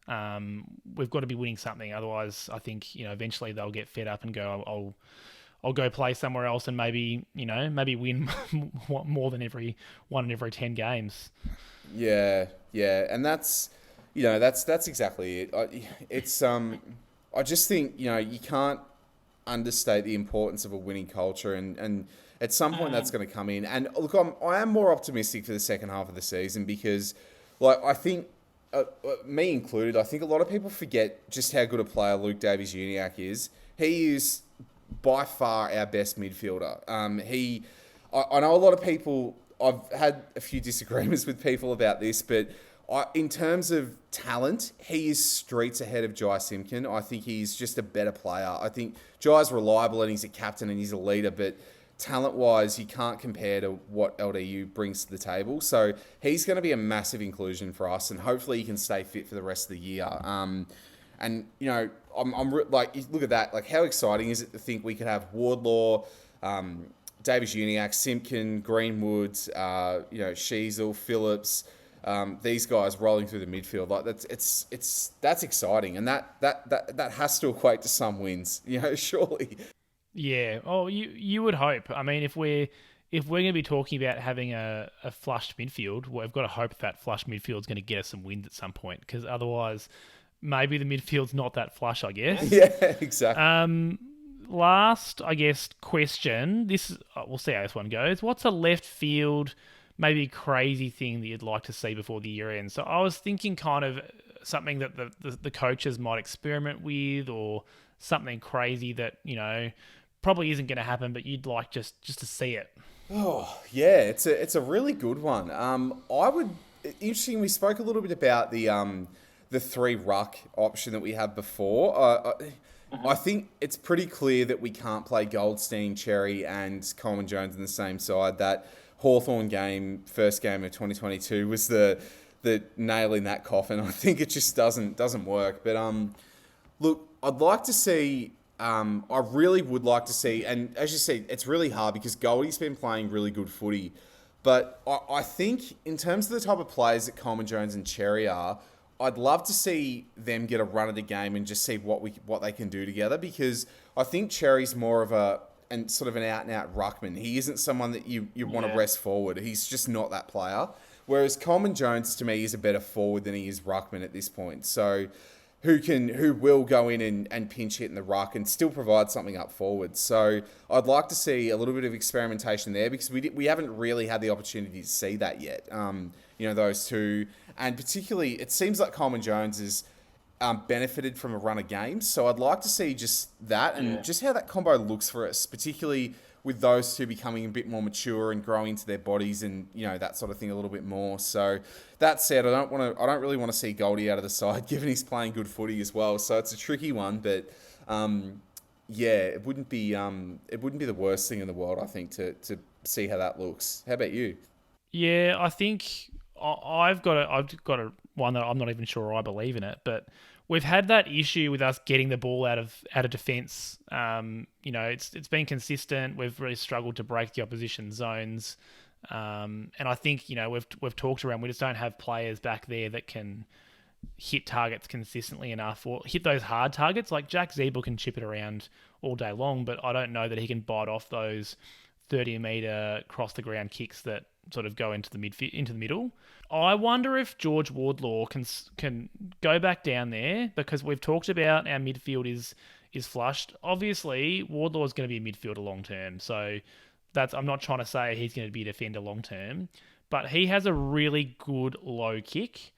we've got to be winning something. Otherwise, I think eventually they'll get fed up and go, I'll go play somewhere else and maybe win more than every 1 in every 10 games. Yeah, and that's exactly it. I just think you can't understate the importance of a winning culture, and at some point that's going to come in. And look, I am more optimistic for the second half of the season because, like, I think me included, I think a lot of people forget just how good a player Luke Davies-Uniacke is. He is by far our best midfielder. I know a lot of people, I've had a few disagreements with people about this, but in terms of talent, he is streets ahead of Jai Simpkin. I think he's just a better player. I think Jai's reliable and he's a captain and he's a leader, but talent-wise, you can't compare to what LDU brings to the table. So he's going to be a massive inclusion for us, and hopefully he can stay fit for the rest of the year. And, like, look at that. Like, how exciting is it to think we could have Wardlaw, Davies-Uniacke, Simpkin, Greenwood, Sheezel, Phillips, these guys rolling through the midfield. Like, that's exciting, and that has to equate to some wins, surely. Yeah. Oh, you would hope. I mean, if we're going to be talking about having a flushed midfield, well, we've got to hope that flushed midfield is going to get us some wins at some point, because otherwise, maybe the midfield's not that flush, I guess. Yeah, exactly. Last, I guess, question. We'll see how this one goes. What's a left field, maybe crazy thing that you'd like to see before the year ends? So I was thinking kind of something that the coaches might experiment with, or something crazy that, probably isn't going to happen, but you'd like just to see it. Oh, yeah, it's a really good one. Interesting, we spoke a little bit about the 3 ruck option that we had before. I think it's pretty clear that we can't play Goldstein, Cherry, and Coleman Jones in the same side. That Hawthorn game, first game of 2022, was the nail in that coffin. I think it just doesn't work. But look, I'd like to see. I really would like to see, and as you said, it's really hard because Goldie's been playing really good footy. But I think in terms of the type of players that Coleman Jones and Cherry are, I'd love to see them get a run of the game and just see what they can do together, because I think Cherry's more of an out-and-out ruckman. He isn't someone that you want to rest forward. He's just not that player. Whereas Coleman Jones, to me, is a better forward than he is ruckman at this point. So who will go in and pinch hit in the ruck and still provide something up forward. So I'd like to see a little bit of experimentation there, because we haven't really had the opportunity to see that yet. Those two, and particularly it seems like Coleman Jones benefited from a run of games. So I'd like to see just that and just how that combo looks for us, particularly with those two becoming a bit more mature and growing into their bodies and, you know, that sort of thing a little bit more. So that said, I don't really want to see Goldie out of the side, given he's playing good footy as well. So it's a tricky one, but it wouldn't be the worst thing in the world, I think, to see how that looks. How about you? Yeah, I think I've got a one that I'm not even sure I believe in it, but we've had that issue with us getting the ball out of defence. You know, it's been consistent. We've really struggled to break the opposition zones, and I think, you know, we've talked around. We just don't have players back there that can hit targets consistently enough or hit those hard targets. Like Jack Zeeble can chip it around all day long, but I don't know that he can bite off those 30-metre cross the ground kicks that sort of go into the middle. I wonder if George Wardlaw can go back down there, because we've talked about our midfield is flushed. Obviously, Wardlaw is going to be a midfielder long term, so I'm not trying to say he's going to be a defender long term, but he has a really good low kick.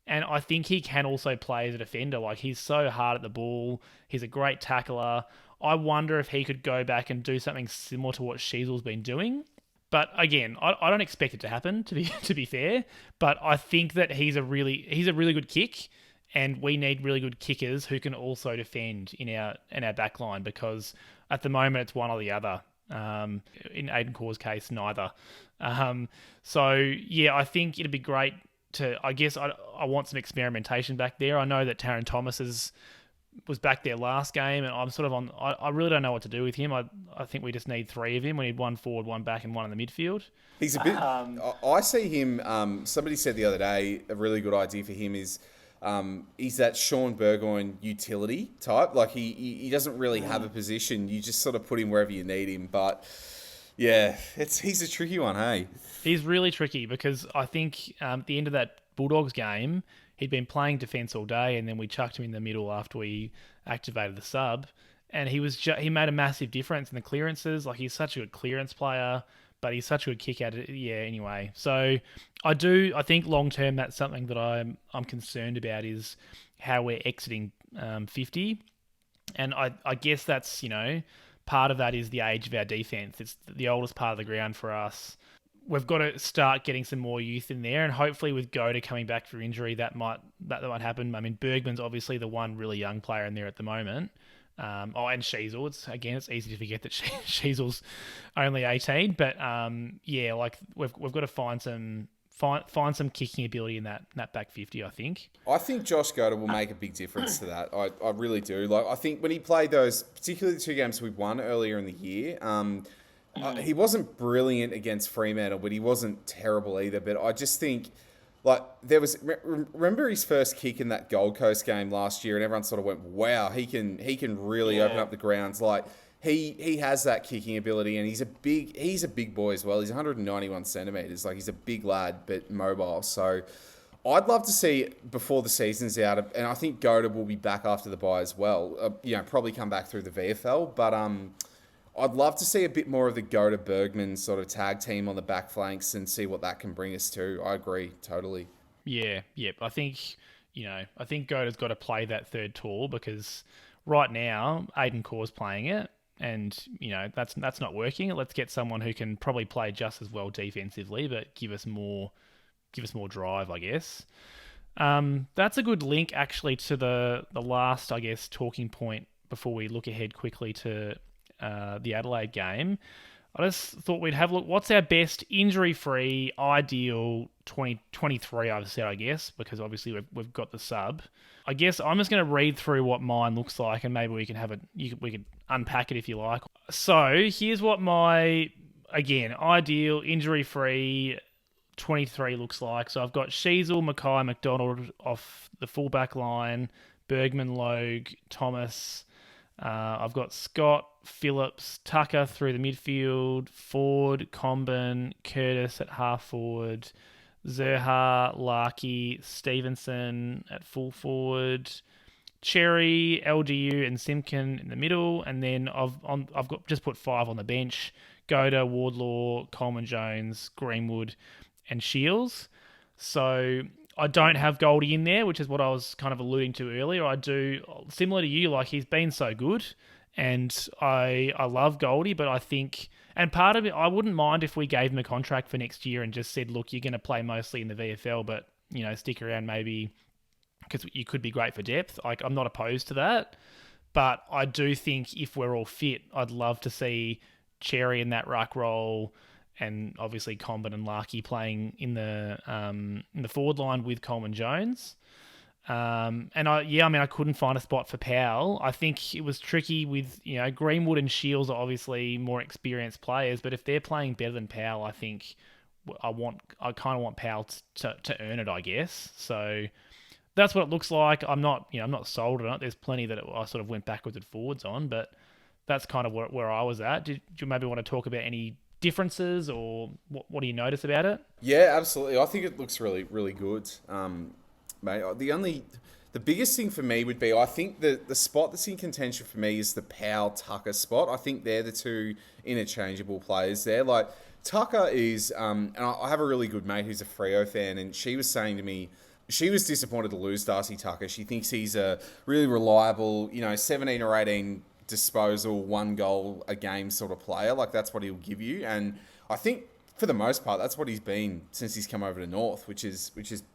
And I think he can also play as a defender. Like, he's so hard at the ball. He's a great tackler. I wonder if he could go back and do something similar to what Sheezel's been doing. But again, I don't expect it to happen, to be fair. But I think that he's a really good kick, and we need really good kickers who can also defend in our back line, because at the moment it's one or the other. In Aiden Corr's case, neither. So yeah, I think it'd be great to. I guess I want some experimentation back there. I know that Taron Thomas was back there last game, and I'm sort of on. I really don't know what to do with him. I think we just need three of him. We need one forward, one back, and one in the midfield. He's a bit. I see him. Somebody said the other day a really good idea for him is he's that Sean Burgoyne utility type. Like he doesn't really have a position. You just sort of put him wherever you need him. But yeah, he's a tricky one, hey. He's really tricky, because I think at the end of that Bulldogs game, he'd been playing defence all day, and then we chucked him in the middle after we activated the sub, and he made a massive difference in the clearances. Like, he's such a good clearance player, but he's such a good kick at it. Yeah, anyway. So I think long term that's something that I'm concerned about, is how we're exiting 50. And I guess that's, you know, part of that is the age of our defence. It's the oldest part of the ground for us. We've got to start getting some more youth in there, and hopefully with Goda coming back for injury, that might happen. I mean, Bergman's obviously the one really young player in there at the moment. And Sheezel. It's easy to forget that Sheezel's only 18, but yeah, like we've got to find some kicking ability in that back 50. I think Josh Goda will make a big difference to that. I really do. Like, I think when he played those, particularly the two games we won earlier in the year. He wasn't brilliant against Fremantle, but he wasn't terrible either. But I just think, like, there was... Remember his first kick in that Gold Coast game last year, and everyone sort of went, wow, he can really open up the grounds. Like, he has that kicking ability, and he's a big boy as well. He's 191 centimetres. Like, he's a big lad, but mobile. So I'd love to see, before the season's out, and I think Goda will be back after the bye as well, probably come back through the VFL, but... I'd love to see a bit more of the Goda Bergman sort of tag team on the back flanks and see what that can bring us to. I agree, totally. Yeah, yep. I think Goda's got to play that third tall, because right now Aiden Corr's playing it, and that's not working. Let's get someone who can probably play just as well defensively, but give us more drive, I guess. That's a good link actually to the last, I guess, talking point before we look ahead quickly to the Adelaide game. I just thought we'd have a look. What's our best injury-free, ideal 2023, I've said, I guess, because obviously we've got the sub. I guess I'm just going to read through what mine looks like, and maybe we can we could unpack it if you like. So here's what my, again, ideal injury-free 23 looks like. So I've got Sheezel, Mackay, McDonald off the fullback line, Bergman, Logue, Thomas. I've got Scott, Phillips, Tucker through the midfield, Ford, Comben, Curtis at half forward, Zerha, Larkey, Stevenson at full forward, Cherry, LDU and Simkin in the middle, and then I've got just put 5 on the bench: Goda, Wardlaw, Coleman Jones, Greenwood, and Shields. So I don't have Goldie in there, which is what I was kind of alluding to earlier. I do, similar to you, like he's been so good, and I love Goldie, but I think, and part of it, I wouldn't mind if we gave him a contract for next year and just said, look, you're going to play mostly in the VFL, but stick around maybe because you could be great for depth. Like I'm not opposed to that, but I do think if we're all fit, I'd love to see Cherry in that ruck role, and obviously Comben and Larkey playing in the forward line with Coleman Jones. I couldn't find a spot for Powell. I think it was tricky with, Greenwood and Shields are obviously more experienced players, but if they're playing better than Powell, I think I kind of want Powell to earn it, I guess. So that's what it looks like. I'm not sold on it. There's plenty that I sort of went backwards and forwards on, but that's kind of where I was at. Do you maybe want to talk about any differences, or what do you notice about it? Yeah, absolutely. I think it looks really, really good, mate. The biggest thing for me would be, I think the spot that's in contention for me is the Powell Tucker spot. I think they're the two interchangeable players there. Like Tucker is, and I have a really good mate who's a Freo fan, and she was saying to me, she was disappointed to lose Darcy Tucker. She thinks he's a really reliable, 17 or 18 disposal, 1 goal a game sort of player. Like that's what he'll give you. And I think for the most part, that's what he's been since he's come over to North, which is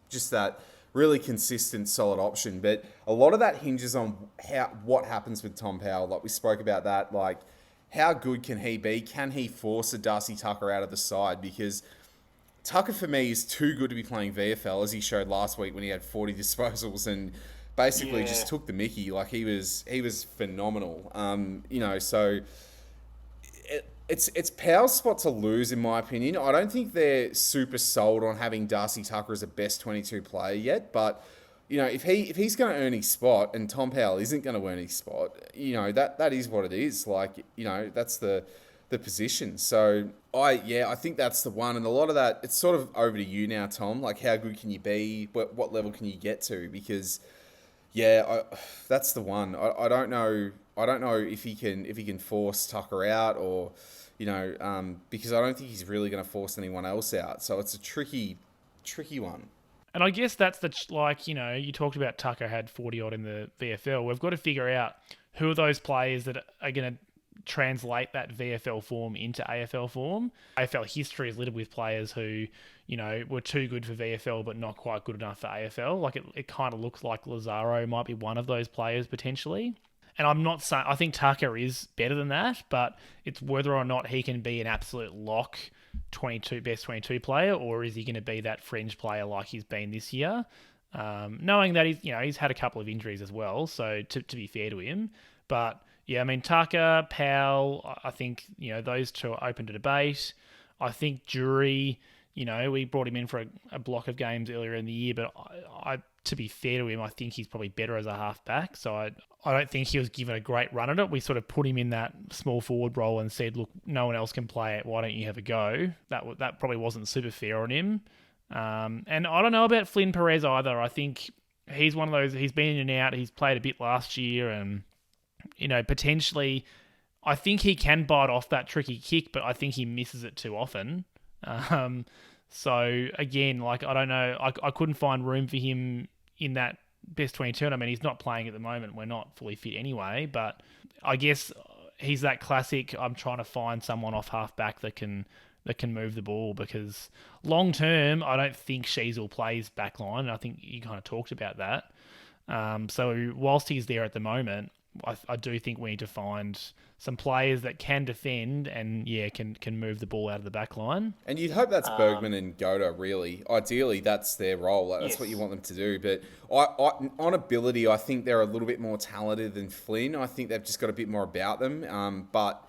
just that really consistent, solid option. But a lot of that hinges on what happens with Tom Powell. Like we spoke about that, like how good can he be? Can he force a Darcy Tucker out of the side? Because Tucker for me is too good to be playing VFL, as he showed last week when he had 40 disposals and basically just took the mickey. Like he was phenomenal. So it's Powell's spot to lose, in my opinion. I don't think they're super sold on having Darcy Tucker as a best 22 player yet, but if he's going to earn his spot and Tom Powell isn't going to earn his spot, that is what it is. Like that's the position. So I think that's the one, and a lot of that, it's sort of over to you now, Tom. Like how good can you be? What level can you get to? Because that's the one. I don't know. I don't know if he can force Tucker out, or because I don't think he's really going to force anyone else out. So it's a tricky one. And I guess that's you talked about Tucker had 40 odd in the VFL. We've got to figure out who are those players that are going to translate that VFL form into AFL form. AFL history is littered with players who, were too good for VFL but not quite good enough for AFL. Like it kind of looks like Lazaro might be one of those players potentially. And I'm not saying, I think Tucker is better than that, but it's whether or not he can be an absolute lock best 22 player, or is he going to be that fringe player like he's been this year? Knowing that he's had a couple of injuries as well, so to be fair to him. But yeah, I mean, Tucker, Powell, I think, those two are open to debate. I think Jury, we brought him in for a block of games earlier in the year, but I to be fair to him, I think he's probably better as a halfback. So I don't think he was given a great run at it. We sort of put him in that small forward role and said, look, no one else can play it. Why don't you have a go? That probably wasn't super fair on him. And I don't know about Flynn Perez either. I think he's one of those, he's been in and out. He's played a bit last year, and potentially, I think he can bite off that tricky kick, but I think he misses it too often. So again, I don't know. I couldn't find room for him in that best 22. And I mean, he's not playing at the moment. We're not fully fit anyway, but I guess he's that classic. I'm trying to find someone off halfback that can move the ball, because long term, I don't think Sheezel plays backline. And I think you kind of talked about that. So whilst he's there at the moment, I do think we need to find some players that can defend and can move the ball out of the back line. And you'd hope that's Bergman and Goda, really. Ideally, that's their role. That's what you want them to do. But on ability, I think they're a little bit more talented than Flynn. I think they've just got a bit more about them. But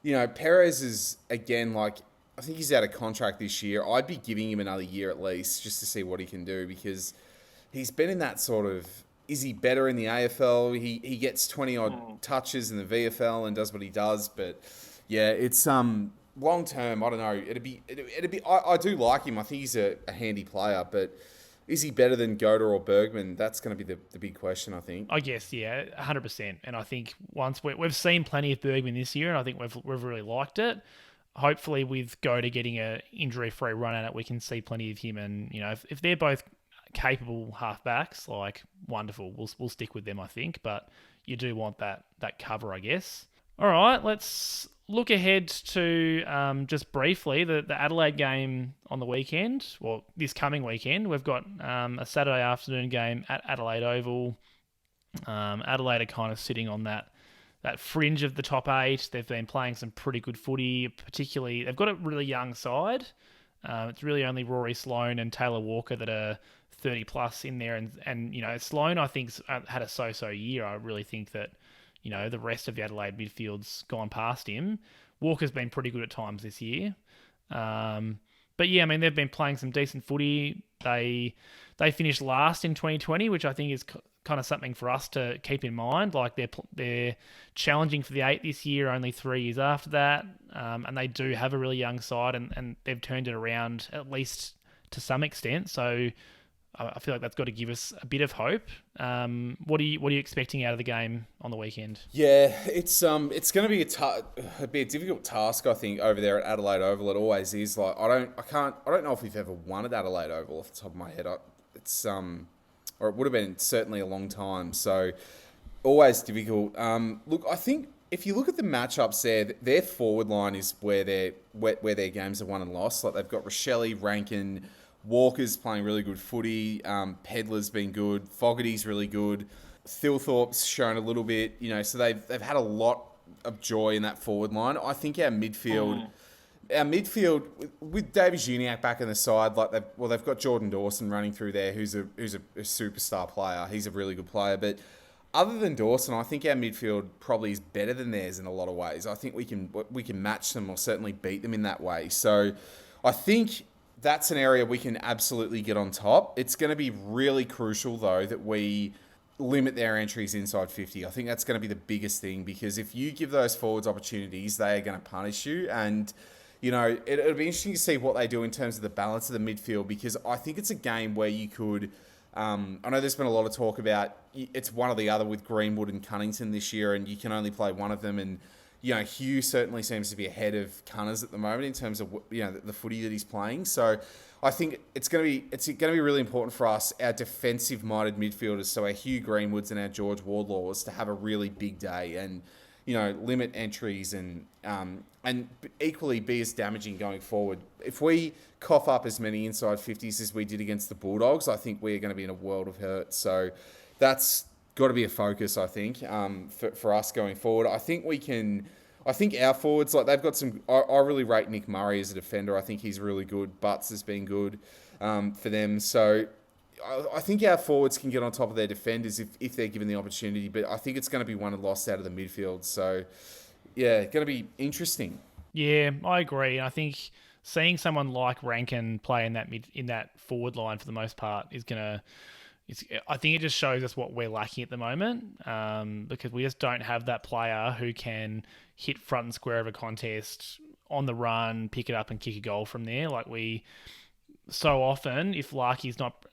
Perez is, again, I think he's out of contract this year. I'd be giving him another year at least just to see what he can do, because he's been in that sort of... Is he better in the AFL? He gets 20-odd touches in the VFL and does what he does. But, yeah, it's long term, I don't know. It'd be. I do like him. I think he's a handy player. But is he better than Goda or Bergman? That's going to be the big question, I think. I guess, yeah, 100%. And I think once we've seen plenty of Bergman this year, and I think we've really liked it. Hopefully with Goda getting a injury-free run at it, we can see plenty of him. And, if they're both capable halfbacks, like wonderful. We'll stick with them, I think. But you do want that cover, I guess. All right, let's look ahead to just briefly the Adelaide game on the weekend, or this coming weekend. We've got a Saturday afternoon game at Adelaide Oval. Adelaide are kind of sitting on that fringe of the top 8. They've been playing some pretty good footy, particularly they've got a really young side. It's really only Rory Sloane and Taylor Walker that are 30 plus in there, and Sloane I think's had a so-so year. I really think that the rest of the Adelaide midfield's gone past him. Walker's been pretty good at times this year. But yeah, I mean, they've been playing some decent footy. They finished last in 2020, which I think is kind of something for us to keep in mind. Like they're challenging for the 8 this year, only 3 years after that. And they do have a really young side, and they've turned it around at least to some extent. So I feel like that's got to give us a bit of hope. What are you expecting out of the game on the weekend? Yeah, it's going to be a difficult task, I think, over there at Adelaide Oval. It always is. Like I don't know if we've ever won at Adelaide Oval off the top of my head. Or it would have been certainly a long time. So always difficult. Look, I think if you look at the matchups there, their forward line is where their games are won and lost. Like they've got Rochelle, Rankin, Walker's playing really good footy. Pedlar's been good. Fogarty's really good. Thilthorpe's shown a little bit. So they've had a lot of joy in that forward line. I think our midfield with David Juniak back in the side, like they've got Jordan Dawson running through there, who's a superstar player. He's a really good player, but other than Dawson, I think our midfield probably is better than theirs in a lot of ways. I think we can match them or certainly beat them in that way. So I think that's an area we can absolutely get on top. It's going to be really crucial, though, that we limit their entries inside 50. I think that's going to be the biggest thing, because if you give those forwards opportunities, they are going to punish you. And, it'll be interesting to see what they do in terms of the balance of the midfield, because I think it's a game where you could... I know there's been a lot of talk about it's one or the other with Greenwood and Cunnington this year, and you can only play one of them. And Hugh certainly seems to be ahead of Cunners at the moment in terms of the footy that he's playing. So I think it's going to be really important for us, our defensive-minded midfielders, so our Hugh Greenwoods and our George Wardlaws, to have a really big day and limit entries and equally be as damaging going forward. If we cough up as many inside 50s as we did against the Bulldogs, I think we're going to be in a world of hurt. So that's got to be a focus, I think, for us going forward. I think our forwards, like they've got some... I really rate Nick Murray as a defender. I think he's really good. Butts has been good for them. So I think our forwards can get on top of their defenders if they're given the opportunity. But I think it's going to be won and lost out of the midfield. So, yeah, going to be interesting. Yeah, I agree. I think seeing someone like Rankin play in that forward line for the most part is going to... I think it just shows us what we're lacking at the moment, because we just don't have that player who can hit front and square of a contest on the run, pick it up and kick a goal from there. Like we so often, if Larkey's not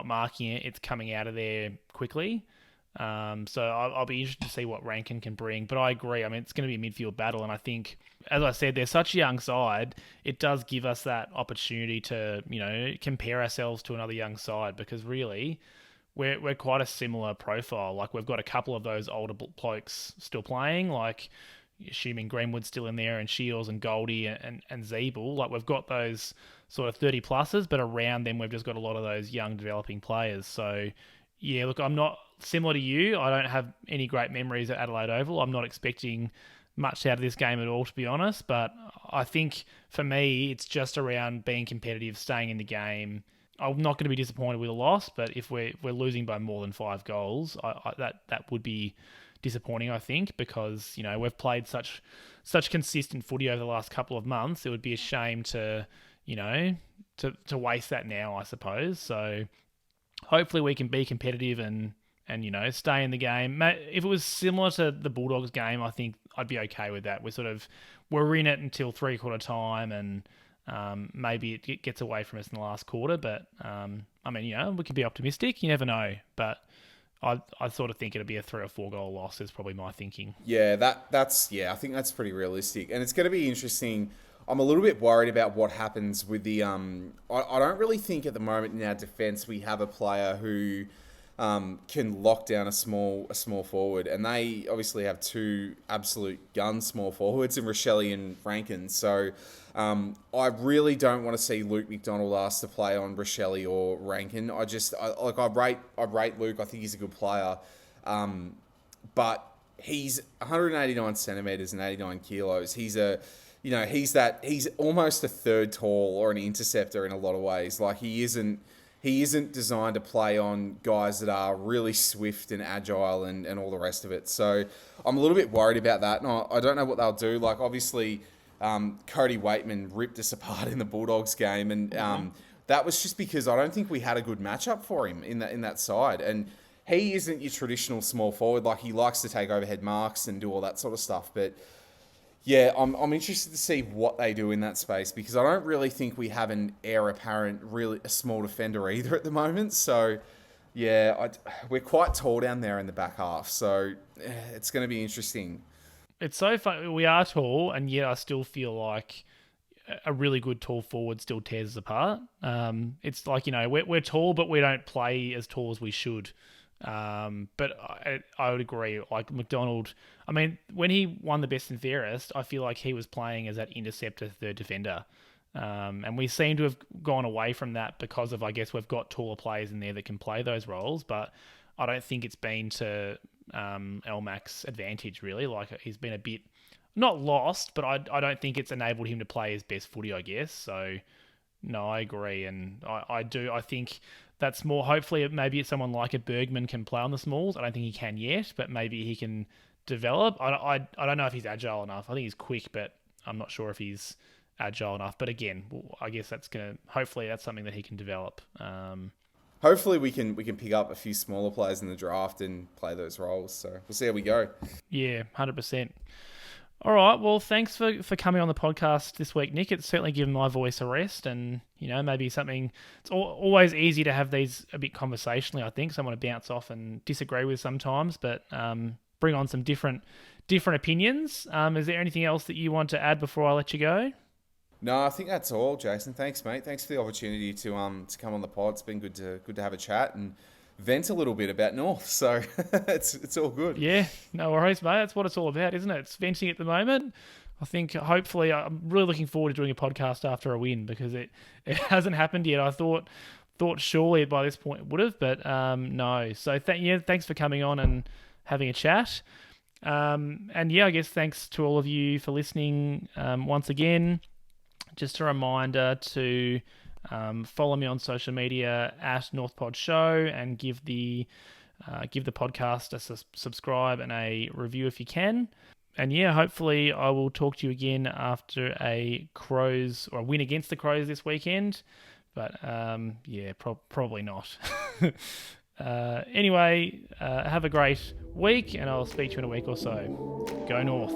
marking it, it's coming out of there quickly. So I'll be interested to see what Rankin can bring. But I agree. I mean, it's going to be a midfield battle, and I think, as I said, they're such a young side. It does give us that opportunity to compare ourselves to another young side, because really, we're quite a similar profile. Like we've got a couple of those older blokes still playing, like assuming Greenwood's still in there, and Shields and Goldie and Zeeble. Like we've got those sort of 30 pluses, but around them we've just got a lot of those young developing players. So yeah, look, I'm not similar to you. I don't have any great memories at Adelaide Oval. I'm not expecting much out of this game at all, to be honest. But I think for me, it's just around being competitive, staying in the game. I'm not going to be disappointed with a loss, but if we're losing by more than 5 goals, that would be disappointing, I think, because we've played such consistent footy over the last couple of months. It would be a shame to waste that now, I suppose. So hopefully we can be competitive and stay in the game. If it was similar to the Bulldogs game, I think I'd be okay with that. We're in it until 3/4 time, and maybe it gets away from us in the last quarter. But I mean, we can be optimistic. You never know. But I sort of think it'll be a 3 or 4 goal loss is probably my thinking. Yeah, I think that's pretty realistic, and it's going to be interesting. I'm a little bit worried about what happens with the. I don't really think at the moment in our defence we have a player who can lock down a small forward, and they obviously have two absolute gun small forwards in Rochelle and Rankin. So I really don't want to see Luke McDonald asked to play on Rochelle or Rankin. I rate Luke. I think he's a good player, but he's 189 centimeters and 89 kilos. He's almost a third tall or an interceptor in a lot of ways. Like he isn't designed to play on guys that are really swift and agile and all the rest of it. So I'm a little bit worried about that. And I don't know what they'll do. Like obviously, Cody Waitman ripped us apart in the Bulldogs game, and that was just because I don't think we had a good matchup for him in that side. And he isn't your traditional small forward. Like he likes to take overhead marks and do all that sort of stuff. But yeah, I'm interested to see what they do in that space, because I don't really think we have an heir apparent, really a small defender either at the moment. So yeah, we're quite tall down there in the back half. So it's going to be interesting. It's so fun. We are tall, and yet I still feel like a really good tall forward still tears us apart. It's like, we're tall, but we don't play as tall as we should. But I would agree. Like McDonald, I mean, when he won the best and fairest, I feel like he was playing as that interceptor third defender. And we seem to have gone away from that because of, I guess, we've got taller players in there that can play those roles, but I don't think it's been to Elmac's advantage, really. Like he's been a bit, not lost, but I don't think it's enabled him to play his best footy, I guess. So no, I agree. And I think that's more, hopefully maybe it's someone like a Bergman can play on the smalls. I don't think he can yet, but maybe he can develop. I don't know if he's agile enough. I think he's quick, but I'm not sure if he's agile enough. But again, I guess hopefully that's something that he can develop. Hopefully we can pick up a few smaller players in the draft and play those roles. So we'll see how we go. Yeah, 100%. All right, well, thanks for coming on the podcast this week, Nick. It's certainly given my voice a rest, and maybe something. It's always easy to have these a bit conversationally. I think someone to bounce off and disagree with sometimes, but bring on some different opinions. Is there anything else that you want to add before I let you go? No, I think that's all, Jason. Thanks, mate. Thanks for the opportunity to come on the pod. It's been good to have a chat and vent a little bit about North, so it's all good. Yeah, no worries, mate. That's what it's all about, isn't it? It's venting at the moment. I think hopefully I'm really looking forward to doing a podcast after a win, because it hasn't happened yet. I thought surely by this point it would have, but no. So thanks for coming on and having a chat. And yeah, I guess thanks to all of you for listening once again. Just a reminder to follow me on social media at NorthPod Show, and give the podcast a subscribe and a review if you can. And yeah, hopefully I will talk to you again after a Crows or a win against the Crows this weekend. But yeah, probably not. Anyway, have a great week, and I'll speak to you in a week or so. Go North.